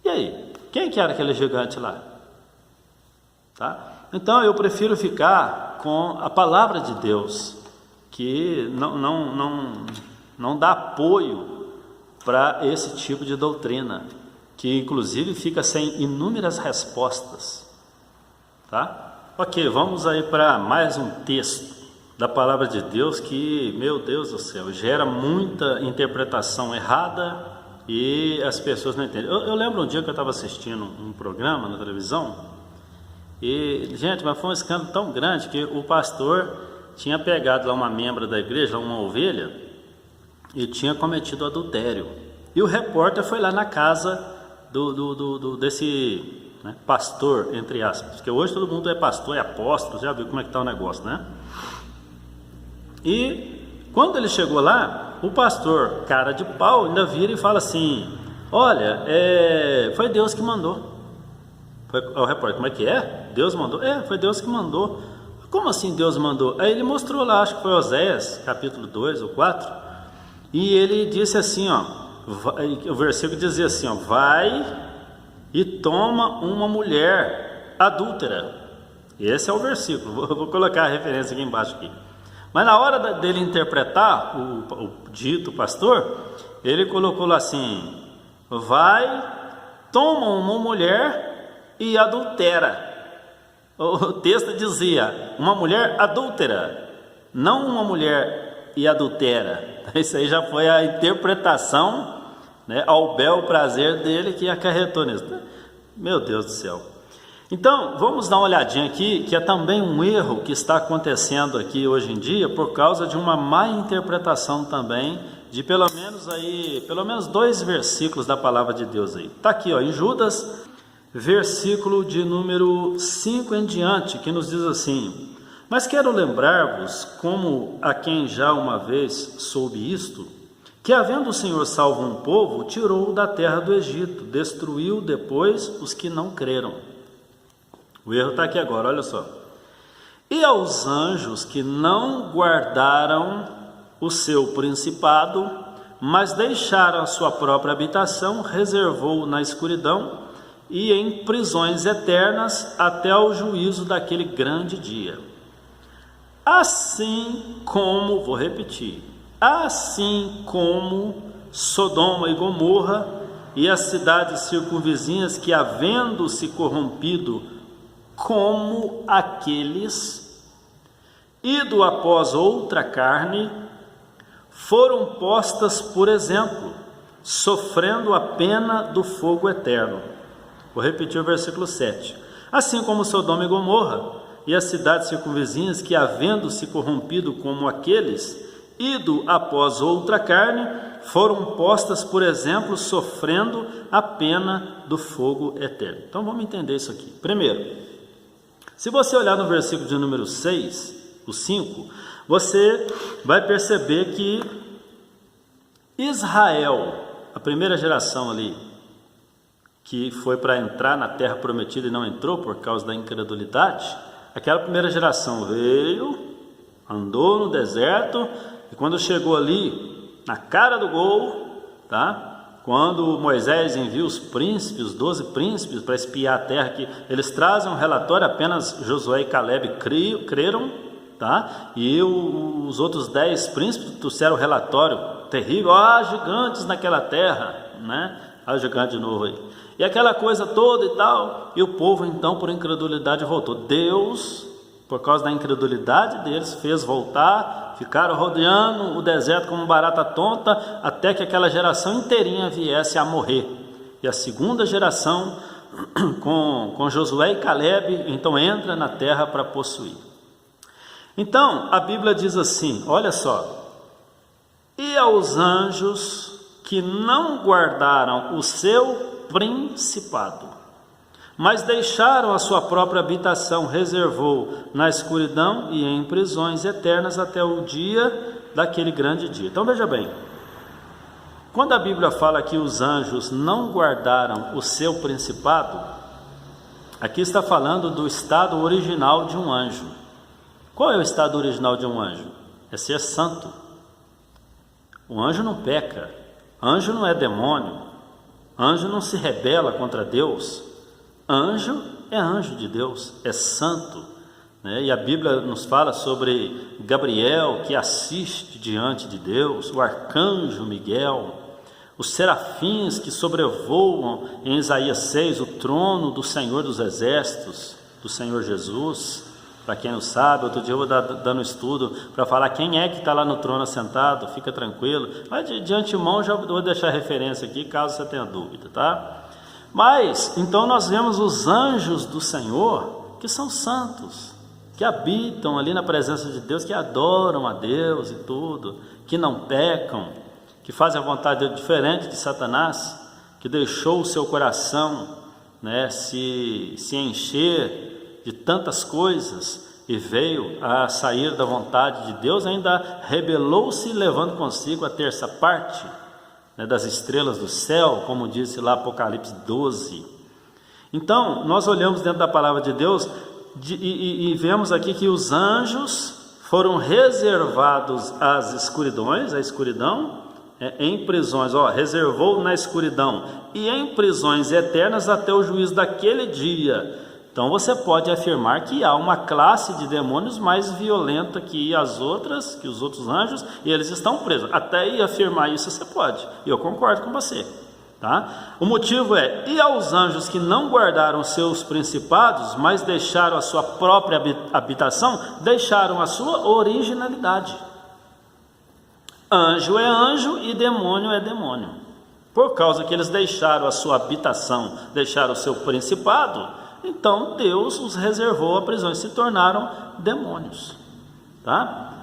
E aí? Quem que era aquele gigante lá? Tá? Então eu prefiro ficar com a palavra de Deus, que não dá apoio para esse tipo de doutrina, que inclusive fica sem inúmeras respostas. Tá? Ok, vamos aí para mais um texto da palavra de Deus que, meu Deus do céu, gera muita interpretação errada e as pessoas não entendem. Eu lembro um dia que eu estava assistindo um programa na televisão e, gente, mas foi um escândalo tão grande que o pastor tinha pegado lá uma membra da igreja, uma ovelha, e tinha cometido adultério. E o repórter foi lá na casa desse, né, pastor, entre aspas, porque hoje todo mundo é pastor, é apóstolo, já viu como é que está o negócio, né? E quando ele chegou lá, o pastor, cara de pau, ainda vira e fala assim: olha, foi Deus que mandou. O repórter: como é que é? Deus mandou? Foi Deus que mandou. Como assim Deus mandou? Aí ele mostrou lá, acho que foi Oséias, capítulo 2 ou 4, e ele disse assim, o versículo dizia assim, vai e toma uma mulher adúltera. Esse é o versículo, vou colocar a referência aqui embaixo aqui. Mas na hora dele interpretar, o dito pastor, ele colocou lá assim: vai, toma uma mulher e adultera. O texto dizia: uma mulher adúltera, não uma mulher e adultera. Isso aí já foi a interpretação, né, ao bel prazer dele que acarretou nisso. Meu Deus do céu. Então, vamos dar uma olhadinha aqui, que é também um erro que está acontecendo aqui hoje em dia, por causa de uma má interpretação também, de pelo menos 2 versículos da palavra de Deus aí. Está aqui, em Judas, versículo de número 5 em diante, que nos diz assim: mas quero lembrar-vos, como a quem já uma vez soube isto, que havendo o Senhor salvo um povo, tirou-o da terra do Egito, destruiu depois os que não creram. O erro está aqui agora, olha só. E aos anjos que não guardaram o seu principado, mas deixaram a sua própria habitação, reservou na escuridão e em prisões eternas até ao juízo daquele grande dia. Assim como, vou repetir, assim como Sodoma e Gomorra e as cidades circunvizinhas que, havendo se corrompido como aqueles, ido após outra carne, foram postas por exemplo, sofrendo a pena do fogo eterno. Vou repetir o versículo 7. Assim como Sodoma e Gomorra e as cidades circunvizinhas que, havendo se corrompido como aqueles, ido após outra carne, foram postas por exemplo, sofrendo a pena do fogo eterno. Então vamos entender isso aqui. Primeiro, se você olhar no versículo de número 6, o 5, você vai perceber que Israel, a primeira geração ali, que foi para entrar na terra prometida e não entrou por causa da incredulidade, aquela primeira geração veio, andou no deserto, e quando chegou ali, na cara do gol, tá? Quando Moisés envia os príncipes, os 12 príncipes, para espiar a terra, que eles trazem um relatório, apenas Josué e Caleb creram, tá? E os outros 10 príncipes trouxeram um relatório terrível: gigantes naquela terra, né? Gigante de novo aí. E aquela coisa toda e tal, e o povo então, por incredulidade, voltou. Deus, por causa da incredulidade deles, fez voltar, ficaram rodeando o deserto como barata tonta, até que aquela geração inteirinha viesse a morrer. E a segunda geração, com Josué e Caleb, então entra na terra para possuir. Então, a Bíblia diz assim, olha só: e aos anjos que não guardaram o seu principado, Mas deixaram a sua própria habitação, reservou na escuridão e em prisões eternas até o dia daquele grande dia. Então veja bem, quando a Bíblia fala que os anjos não guardaram o seu principado, aqui está falando do estado original de um anjo. Qual é o estado original de um anjo? É ser santo. O anjo não peca, anjo não é demônio, anjo não se rebela contra Deus. Anjo é anjo de Deus, é santo, né? E a Bíblia nos fala sobre Gabriel que assiste diante de Deus, o arcanjo Miguel, os serafins que sobrevoam em Isaías 6 o trono do Senhor dos Exércitos, do Senhor Jesus. Para quem não sabe, outro dia eu vou dando estudo para falar quem é que está lá no trono assentado, fica tranquilo. Mas de antemão já vou deixar referência aqui, caso você tenha dúvida, tá? Mas, então nós vemos os anjos do Senhor, que são santos, que habitam ali na presença de Deus, que adoram a Deus e tudo, que não pecam, que fazem a vontade diferente de Satanás, que deixou o seu coração, né, se encher de tantas coisas e veio a sair da vontade de Deus, ainda rebelou-se, levando consigo a terça parte, né, das estrelas do céu, como disse lá Apocalipse 12. Então, nós olhamos dentro da palavra de Deus e vemos aqui que os anjos foram reservados às escuridões, à escuridão, em prisões, reservou na escuridão e em prisões eternas até o juízo daquele dia. Então você pode afirmar que há uma classe de demônios mais violenta que as outras, que os outros anjos, e eles estão presos. Até aí afirmar isso você pode, e eu concordo com você, tá? O motivo e aos anjos que não guardaram seus principados, mas deixaram a sua própria habitação, deixaram a sua originalidade. Anjo é anjo e demônio é demônio. Por causa que eles deixaram a sua habitação, deixaram o seu principado, então Deus os reservou a prisão e se tornaram demônios, tá?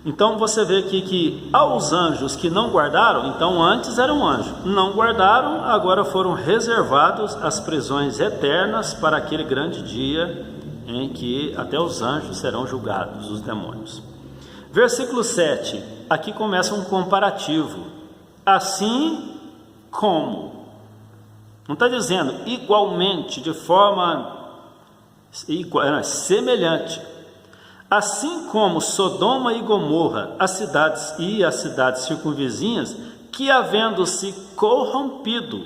Então você vê aqui que aos anjos que não guardaram, então antes eram anjos, não guardaram, agora foram reservados as prisões eternas para aquele grande dia em que até os anjos serão julgados, os demônios. Versículo 7, aqui começa um comparativo. Assim como, não está dizendo igualmente, de forma semelhante, assim como Sodoma e Gomorra, as cidades circunvizinhas, que havendo-se corrompido,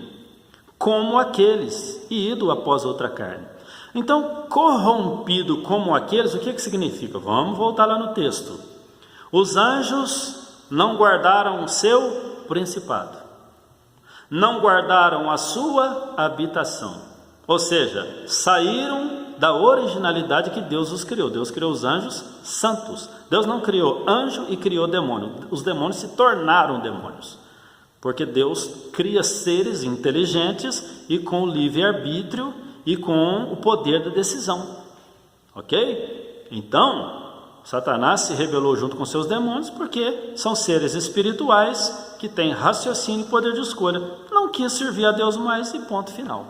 como aqueles, e ido após outra carne. Então, corrompido como aqueles, o que significa? Vamos voltar lá no texto. Os anjos não guardaram o seu principado, não guardaram a sua habitação, ou seja, saíram da originalidade que Deus os criou. Deus criou os anjos santos. Deus não criou anjo e criou demônio. Os demônios se tornaram demônios, porque Deus cria seres inteligentes e com livre-arbítrio e com o poder da decisão, ok? Então, Satanás se rebelou junto com seus demônios porque são seres espirituais que têm raciocínio e poder de escolha. Não quis servir a Deus mais e ponto final.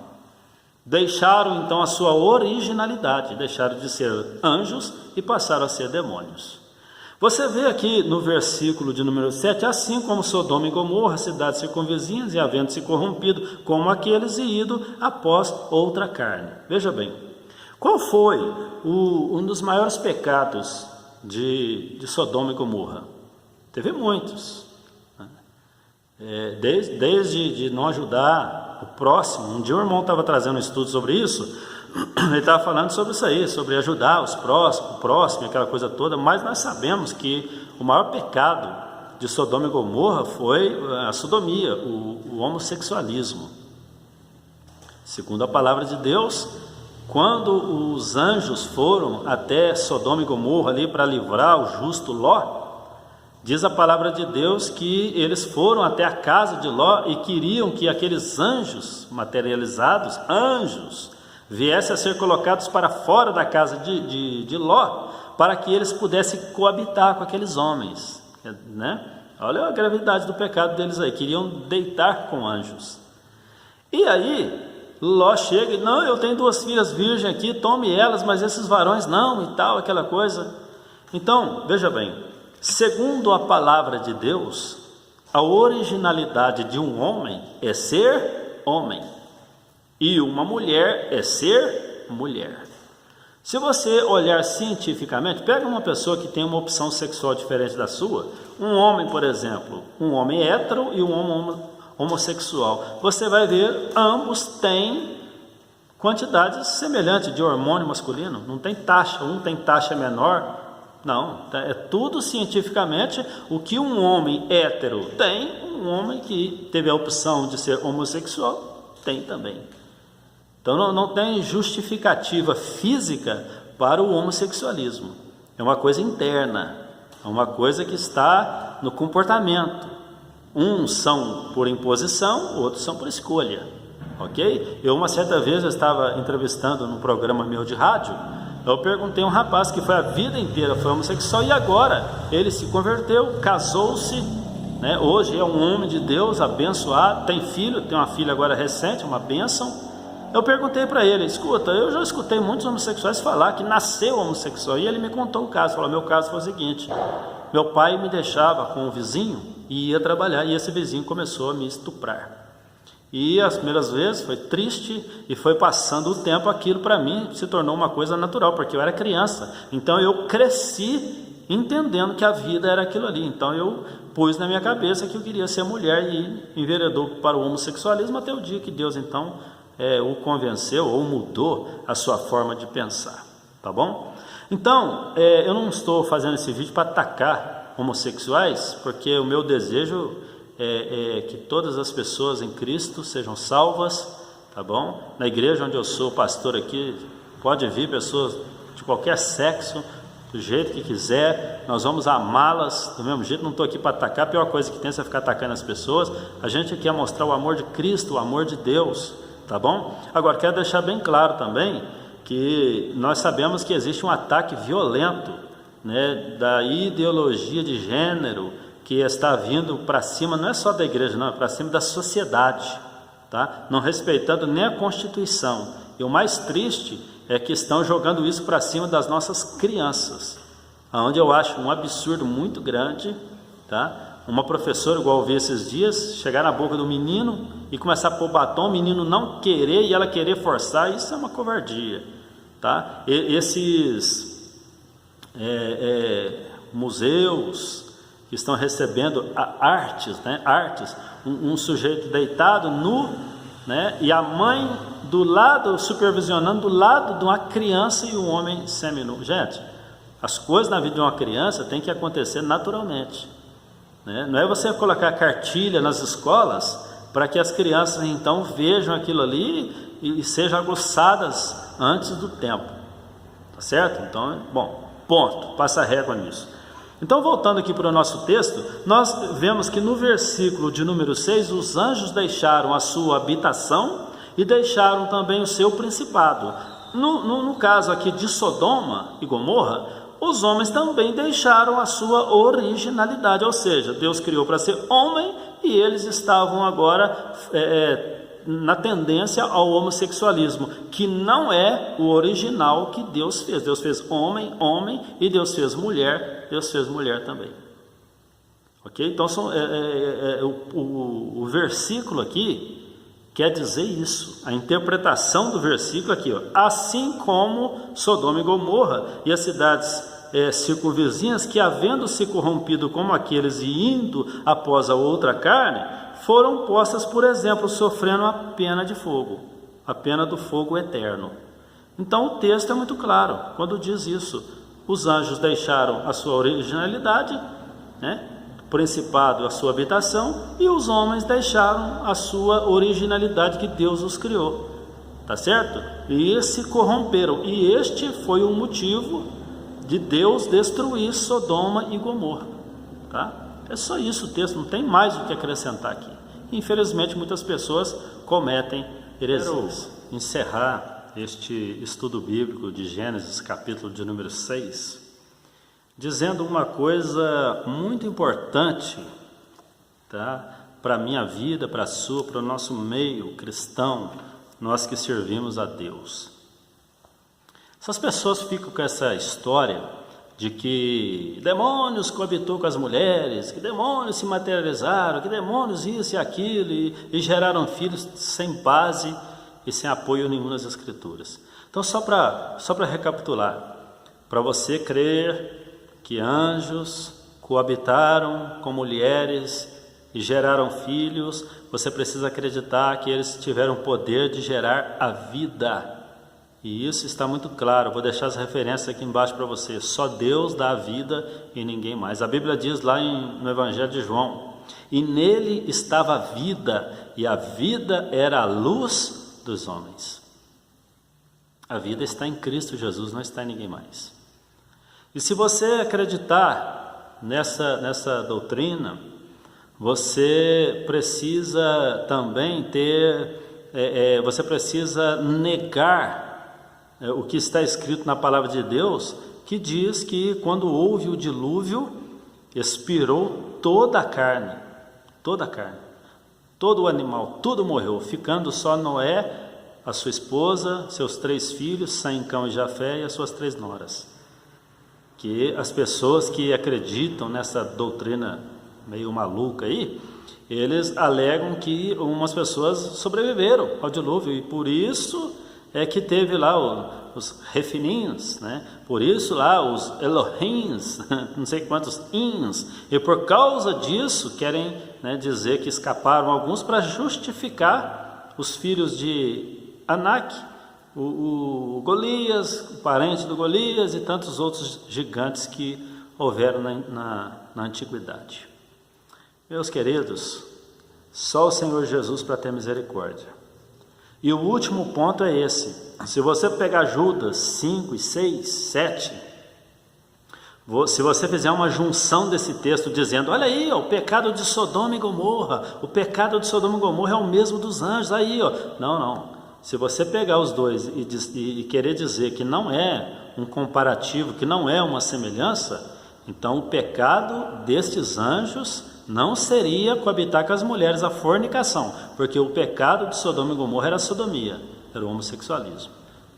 Deixaram então a sua originalidade, deixaram de ser anjos e passaram a ser demônios. Você vê aqui no versículo de número 7, assim como Sodoma e Gomorra, cidades circunvizinhas, e havendo se corrompido como aqueles e ido após outra carne. Veja bem, qual foi um dos maiores pecados de Sodoma e Gomorra? Teve muitos, né? Desde de não ajudar o próximo. Um dia o irmão estava trazendo um estudo sobre isso, ele estava falando sobre isso aí, sobre ajudar o próximo, aquela coisa toda, mas nós sabemos que o maior pecado de Sodoma e Gomorra foi a sodomia, o homossexualismo. Segundo a palavra de Deus, quando os anjos foram até Sodoma e Gomorra ali para livrar o justo Ló, diz a palavra de Deus que eles foram até a casa de Ló e queriam que aqueles anjos materializados, anjos, viessem a ser colocados para fora da casa de Ló, para que eles pudessem coabitar com aqueles homens, né? Olha a gravidade do pecado deles aí, queriam deitar com anjos. E aí, Ló chega e, não, eu tenho 2 filhas virgens aqui, tome elas, mas esses varões não, e tal, aquela coisa. Então, veja bem, segundo a palavra de Deus, a originalidade de um homem é ser homem, e uma mulher é ser mulher. Se você olhar cientificamente, pega uma pessoa que tem uma opção sexual diferente da sua, um homem, por exemplo, um homem hétero e um homem homossexual, você vai ver, ambos têm quantidades semelhantes de hormônio masculino, não tem taxa, um tem taxa menor, não, é tudo cientificamente. O que um homem hétero tem, um homem que teve a opção de ser homossexual tem também. Então não tem justificativa física para o homossexualismo, é uma coisa interna, é uma coisa que está no comportamento. Uns são por imposição, outros são por escolha, ok? Uma certa vez eu estava entrevistando num programa meu de rádio, eu perguntei a um rapaz que foi a vida inteira foi homossexual e agora ele se converteu, casou-se, né? Hoje é um homem de Deus, abençoado, tem filho, tem uma filha agora recente, uma bênção. Eu perguntei para ele, escuta, eu já escutei muitos homossexuais falar que nasceu homossexual, e ele me contou o caso, falou, meu caso foi o seguinte, meu pai me deixava com um vizinho e ia trabalhar, e esse vizinho começou a me estuprar, e as primeiras vezes foi triste, e foi passando o tempo, aquilo para mim se tornou uma coisa natural, porque eu era criança, então eu cresci entendendo que a vida era aquilo ali, então eu pus na minha cabeça que eu queria ser mulher, e enveredou para o homossexualismo, até o dia que Deus então o convenceu ou mudou a sua forma de pensar, tá bom? Então, eu não estou fazendo esse vídeo para atacar homossexuais, porque o meu desejo é que todas as pessoas em Cristo sejam salvas, tá bom? Na igreja onde eu sou pastor aqui, pode vir pessoas de qualquer sexo, do jeito que quiser, nós vamos amá-las do mesmo jeito, não estou aqui para atacar, a pior coisa que tem é você ficar atacando as pessoas, a gente quer mostrar o amor de Cristo, o amor de Deus, tá bom? Agora, quero deixar bem claro também que nós sabemos que existe um ataque violento, né, da ideologia de gênero que está vindo para cima, não é só da igreja, não, é para cima da sociedade, tá? Não respeitando nem a Constituição. E o mais triste é que estão jogando isso para cima das nossas crianças, onde eu acho um absurdo muito grande, tá? Uma professora, igual eu vi esses dias, chegar na boca do menino e começar a pôr batom, o menino não querer e ela querer forçar, isso é uma covardia, tá? Esses museus que estão recebendo artes, né? Artes, um sujeito deitado, nu, né? E a mãe do lado, supervisionando, do lado de uma criança e um homem seminu. Gente, as coisas na vida de uma criança tem que acontecer naturalmente, né? Não é você colocar cartilha nas escolas para que as crianças então vejam aquilo ali e sejam aguçadas antes do tempo, tá certo? Então, bom, ponto, passa a régua nisso. Então, voltando aqui para o nosso texto, nós vemos que no versículo de número 6, os anjos deixaram a sua habitação e deixaram também o seu principado. No caso aqui de Sodoma e Gomorra, os homens também deixaram a sua originalidade, ou seja, Deus criou para ser homem e eles estavam agora na tendência ao homossexualismo, que não é o original que Deus fez. Deus fez homem, homem, e Deus fez mulher também. Ok? Então o versículo aqui quer dizer isso, a interpretação do versículo aqui, ó, assim como Sodoma e Gomorra e as cidades circunvizinhas, que havendo se corrompido como aqueles e indo após a outra carne, foram postas, por exemplo, sofrendo a pena de fogo, a pena do fogo eterno. Então o texto é muito claro quando diz isso. Os anjos deixaram a sua originalidade, né? Principado a sua habitação, e os homens deixaram a sua originalidade que Deus os criou, tá certo? E se corromperam, e este foi o motivo de Deus destruir Sodoma e Gomorra, tá? É só isso o texto, não tem mais o que acrescentar aqui. Infelizmente muitas pessoas cometem heresias. Quero encerrar este estudo bíblico de Gênesis, capítulo de número 6, dizendo uma coisa muito importante, tá? Para a minha vida, para a sua, para o nosso meio cristão, nós que servimos a Deus. Essas pessoas ficam com essa história de que demônios coabitou com as mulheres, que demônios se materializaram, que demônios isso e aquilo, e geraram filhos sem base e sem apoio nenhum nas Escrituras. Então, só para recapitular, para você crer que anjos coabitaram com mulheres e geraram filhos, você precisa acreditar que eles tiveram o poder de gerar a vida. E isso está muito claro. Vou deixar as referências aqui embaixo para você. Só Deus dá a vida e ninguém mais. A Bíblia diz lá no Evangelho de João: e nele estava a vida, e a vida era a luz dos homens. A vida está em Cristo Jesus, não está em ninguém mais. E se você acreditar nessa doutrina, você precisa também você precisa negar o que está escrito na palavra de Deus, que diz que quando houve o dilúvio, expirou toda a carne, todo o animal, tudo morreu, ficando só Noé, a sua esposa, seus 3 filhos, Sem, Cão e Jafé, e as suas 3 noras. Que as pessoas que acreditam nessa doutrina meio maluca aí, eles alegam que umas pessoas sobreviveram ao dilúvio, e por isso é que teve lá os refininhos, né? Por isso lá os Elohims, não sei quantos ins, e por causa disso querem, né, dizer que escaparam alguns para justificar os filhos de Anak, o Golias, o parente do Golias e tantos outros gigantes que houveram na antiguidade. Meus queridos, só o Senhor Jesus para ter misericórdia. E o último ponto é esse: se você pegar Judas 5 e 6, 7, se você fizer uma junção desse texto dizendo, olha aí, ó, o pecado de Sodoma e Gomorra, o pecado de Sodoma e Gomorra é o mesmo dos anjos, aí, ó. Não. Se você pegar os dois e querer dizer que não é um comparativo, que não é uma semelhança, então o pecado destes anjos não seria coabitar com as mulheres, a fornicação, porque o pecado de Sodoma e Gomorra era a sodomia, era o homossexualismo,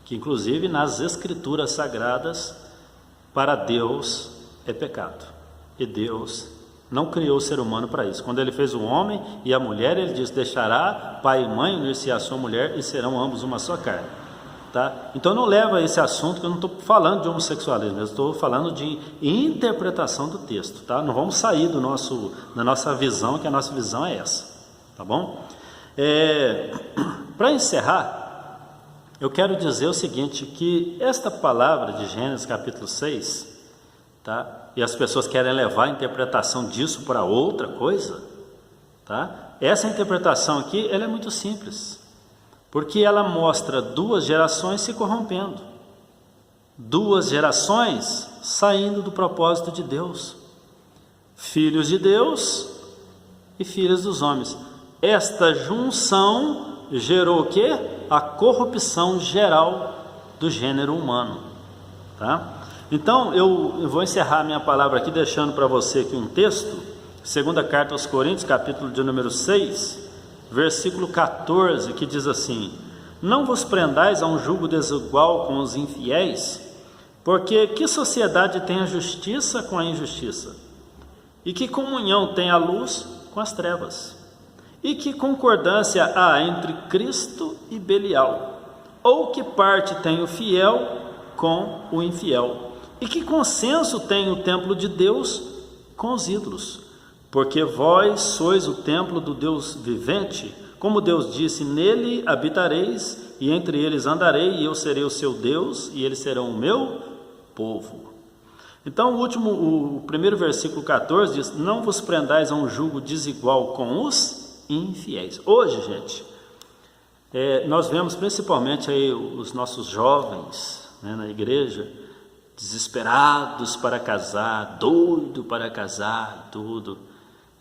que inclusive nas escrituras sagradas, para Deus é pecado, e Deus não criou o ser humano para isso. Quando ele fez o homem e a mulher, ele diz, deixará pai e mãe, unir-se à sua mulher, e serão ambos uma só carne. Tá? Então não leva a esse assunto, que eu não estou falando de homossexualismo, eu estou falando de interpretação do texto, tá? Não vamos sair da nossa visão, que a nossa visão é essa, tá bom? Para encerrar, eu quero dizer o seguinte, que esta palavra de Gênesis capítulo 6, tá? E as pessoas querem levar a interpretação disso para outra coisa, tá? Essa interpretação aqui, ela é muito simples, porque ela mostra 2 gerações se corrompendo, 2 gerações saindo do propósito de Deus, filhos de Deus e filhos dos homens. Esta junção gerou o quê? A corrupção geral do gênero humano, tá? Então eu vou encerrar minha palavra aqui deixando para você aqui um texto, 2ª carta aos Coríntios, capítulo de número 6, versículo 14, que diz assim: não vos prendais a um jugo desigual com os infiéis, porque que sociedade tem a justiça com a injustiça? E que comunhão tem a luz com as trevas? E que concordância há entre Cristo e Belial? Ou que parte tem o fiel com o infiel? E que consenso tem o templo de Deus com os ídolos? Porque vós sois o templo do Deus vivente, como Deus disse, nele habitareis, e entre eles andarei, e eu serei o seu Deus, e eles serão o meu povo. Então o primeiro versículo 14 diz, não vos prendais a um jugo desigual com os infiéis. Hoje, gente, nós vemos principalmente aí os nossos jovens, né, na igreja, desesperados para casar, doido para casar, tudo.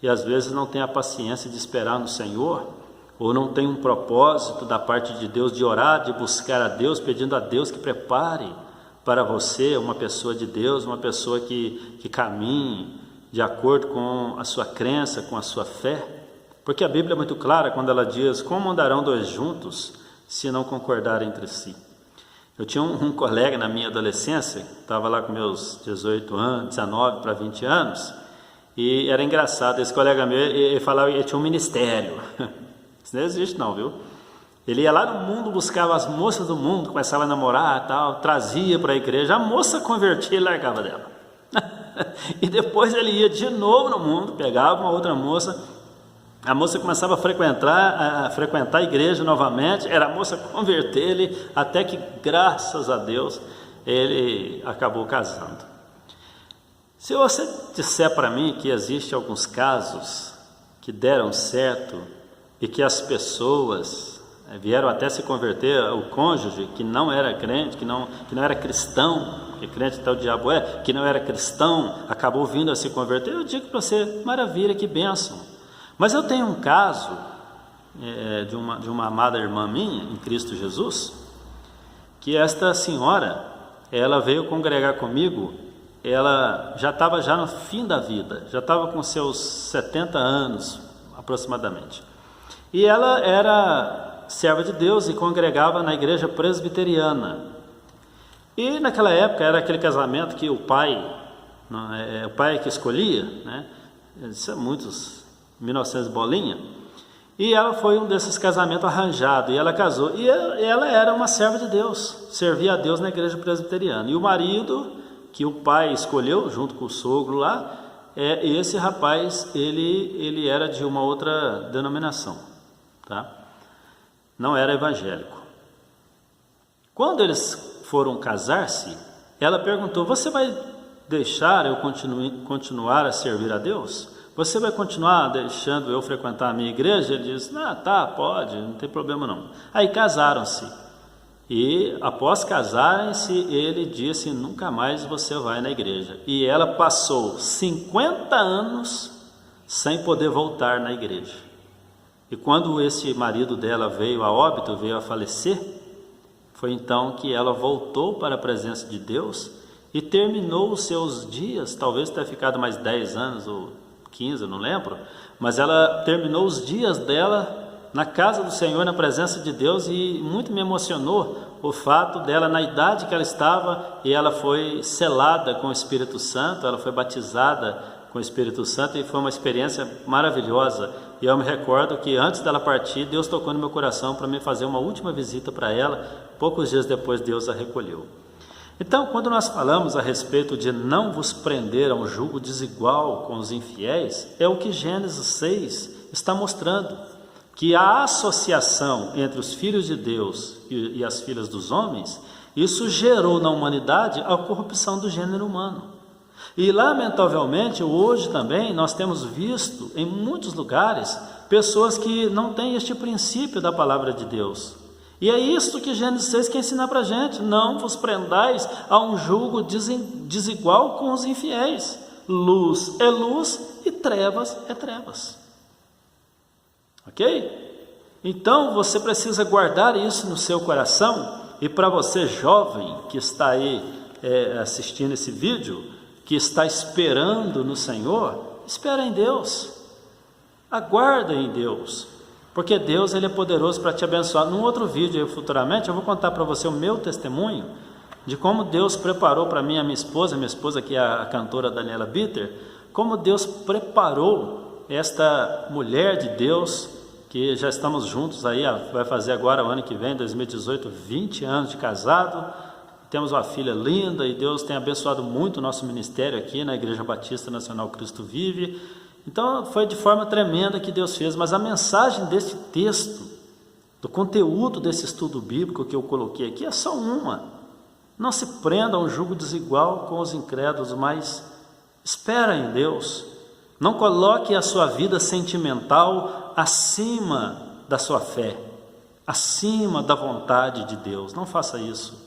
E às vezes não tem a paciência de esperar no Senhor, ou não tem um propósito da parte de Deus de orar, de buscar a Deus, pedindo a Deus que prepare para você uma pessoa de Deus, uma pessoa que caminhe de acordo com a sua crença, com a sua fé. Porque a Bíblia é muito clara quando ela diz, como andarão 2 juntos, se não concordarem entre si. Eu tinha um colega na minha adolescência, estava lá com meus 18 anos, 19 para 20 anos, e era engraçado, esse colega meu, ele falava que ele tinha um ministério. Isso não existe não, viu? Ele ia lá no mundo, buscava as moças do mundo, começava a namorar, tal, trazia para a igreja, a moça convertia e largava dela. E depois ele ia de novo no mundo, pegava uma outra moça, a moça começava a frequentar a igreja novamente, era a moça converter ele, até que, graças a Deus, ele acabou casando. Se você disser para mim que existem alguns casos que deram certo e que as pessoas vieram até se converter, o cônjuge que não era crente, que não era cristão, que crente até o diabo que não era cristão, acabou vindo a se converter, eu digo para você, maravilha, que bênção. Mas eu tenho um caso de uma amada irmã minha, em Cristo Jesus, que esta senhora, ela veio congregar comigo, ela já estava no fim da vida, já estava com seus 70 anos aproximadamente. E ela era serva de Deus e congregava na igreja presbiteriana. E naquela época era aquele casamento que o pai que escolhia, né? Isso é muitos 1900 bolinha, e ela foi um desses casamentos arranjados, e ela casou, e ela era uma serva de Deus, servia a Deus na igreja presbiteriana, e o marido que o pai escolheu, junto com o sogro lá, esse rapaz, ele era de uma outra denominação, tá? Não era evangélico. Quando eles foram casar-se, ela perguntou, você vai deixar eu continuar a servir a Deus? Você vai continuar deixando eu frequentar a minha igreja? Ele disse, tá, pode, não tem problema não. Aí casaram-se. E após casarem-se, ele disse, nunca mais você vai na igreja. E ela passou 50 anos sem poder voltar na igreja. E quando esse marido dela veio a óbito, veio a falecer, foi então que ela voltou para a presença de Deus e terminou os seus dias, talvez tenha ficado mais 10 anos ou 15, eu não lembro, mas ela terminou os dias dela na casa do Senhor, na presença de Deus, e muito me emocionou o fato dela, na idade que ela estava, e ela foi selada com o Espírito Santo, ela foi batizada com o Espírito Santo, e foi uma experiência maravilhosa. E eu me recordo que antes dela partir, Deus tocou no meu coração para me fazer uma última visita para ela. Poucos dias depois, Deus a recolheu. Então, quando nós falamos a respeito de não vos prender a um jugo desigual com os infiéis, é o que Gênesis 6 está mostrando, que a associação entre os filhos de Deus e as filhas dos homens, isso gerou na humanidade a corrupção do gênero humano. E lamentavelmente, hoje também, nós temos visto em muitos lugares, pessoas que não têm este princípio da palavra de Deus. E é isso que Gênesis 6 quer ensinar para a gente, não vos prendais a um jugo desigual com os infiéis. Luz é luz e trevas é trevas. Ok? Então você precisa guardar isso no seu coração, e para você jovem que está aí assistindo esse vídeo, que está esperando no Senhor, espera em Deus, aguarda em Deus, porque Deus ele é poderoso para te abençoar. Num outro vídeo futuramente eu vou contar para você o meu testemunho de como Deus preparou para mim, a minha esposa que é a cantora Daniela Bitter, como Deus preparou esta mulher de Deus, que já estamos juntos aí, vai fazer agora o ano que vem, 2018, 20 anos de casado, temos uma filha linda, e Deus tem abençoado muito o nosso ministério aqui na Igreja Batista Nacional Cristo Vive. Então foi de forma tremenda que Deus fez, mas a mensagem deste texto, do conteúdo desse estudo bíblico que eu coloquei aqui, é só uma. Não se prenda a um jugo desigual com os incrédulos, mas espera em Deus. Não coloque a sua vida sentimental acima da sua fé, acima da vontade de Deus. Não faça isso,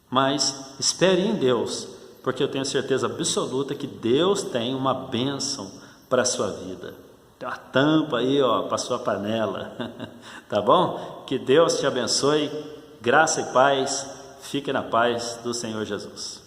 mas espere em Deus, porque eu tenho certeza absoluta que Deus tem uma bênção para a sua vida. Tem uma tampa aí, para a sua panela, tá bom? Que Deus te abençoe, graça e paz, fique na paz do Senhor Jesus.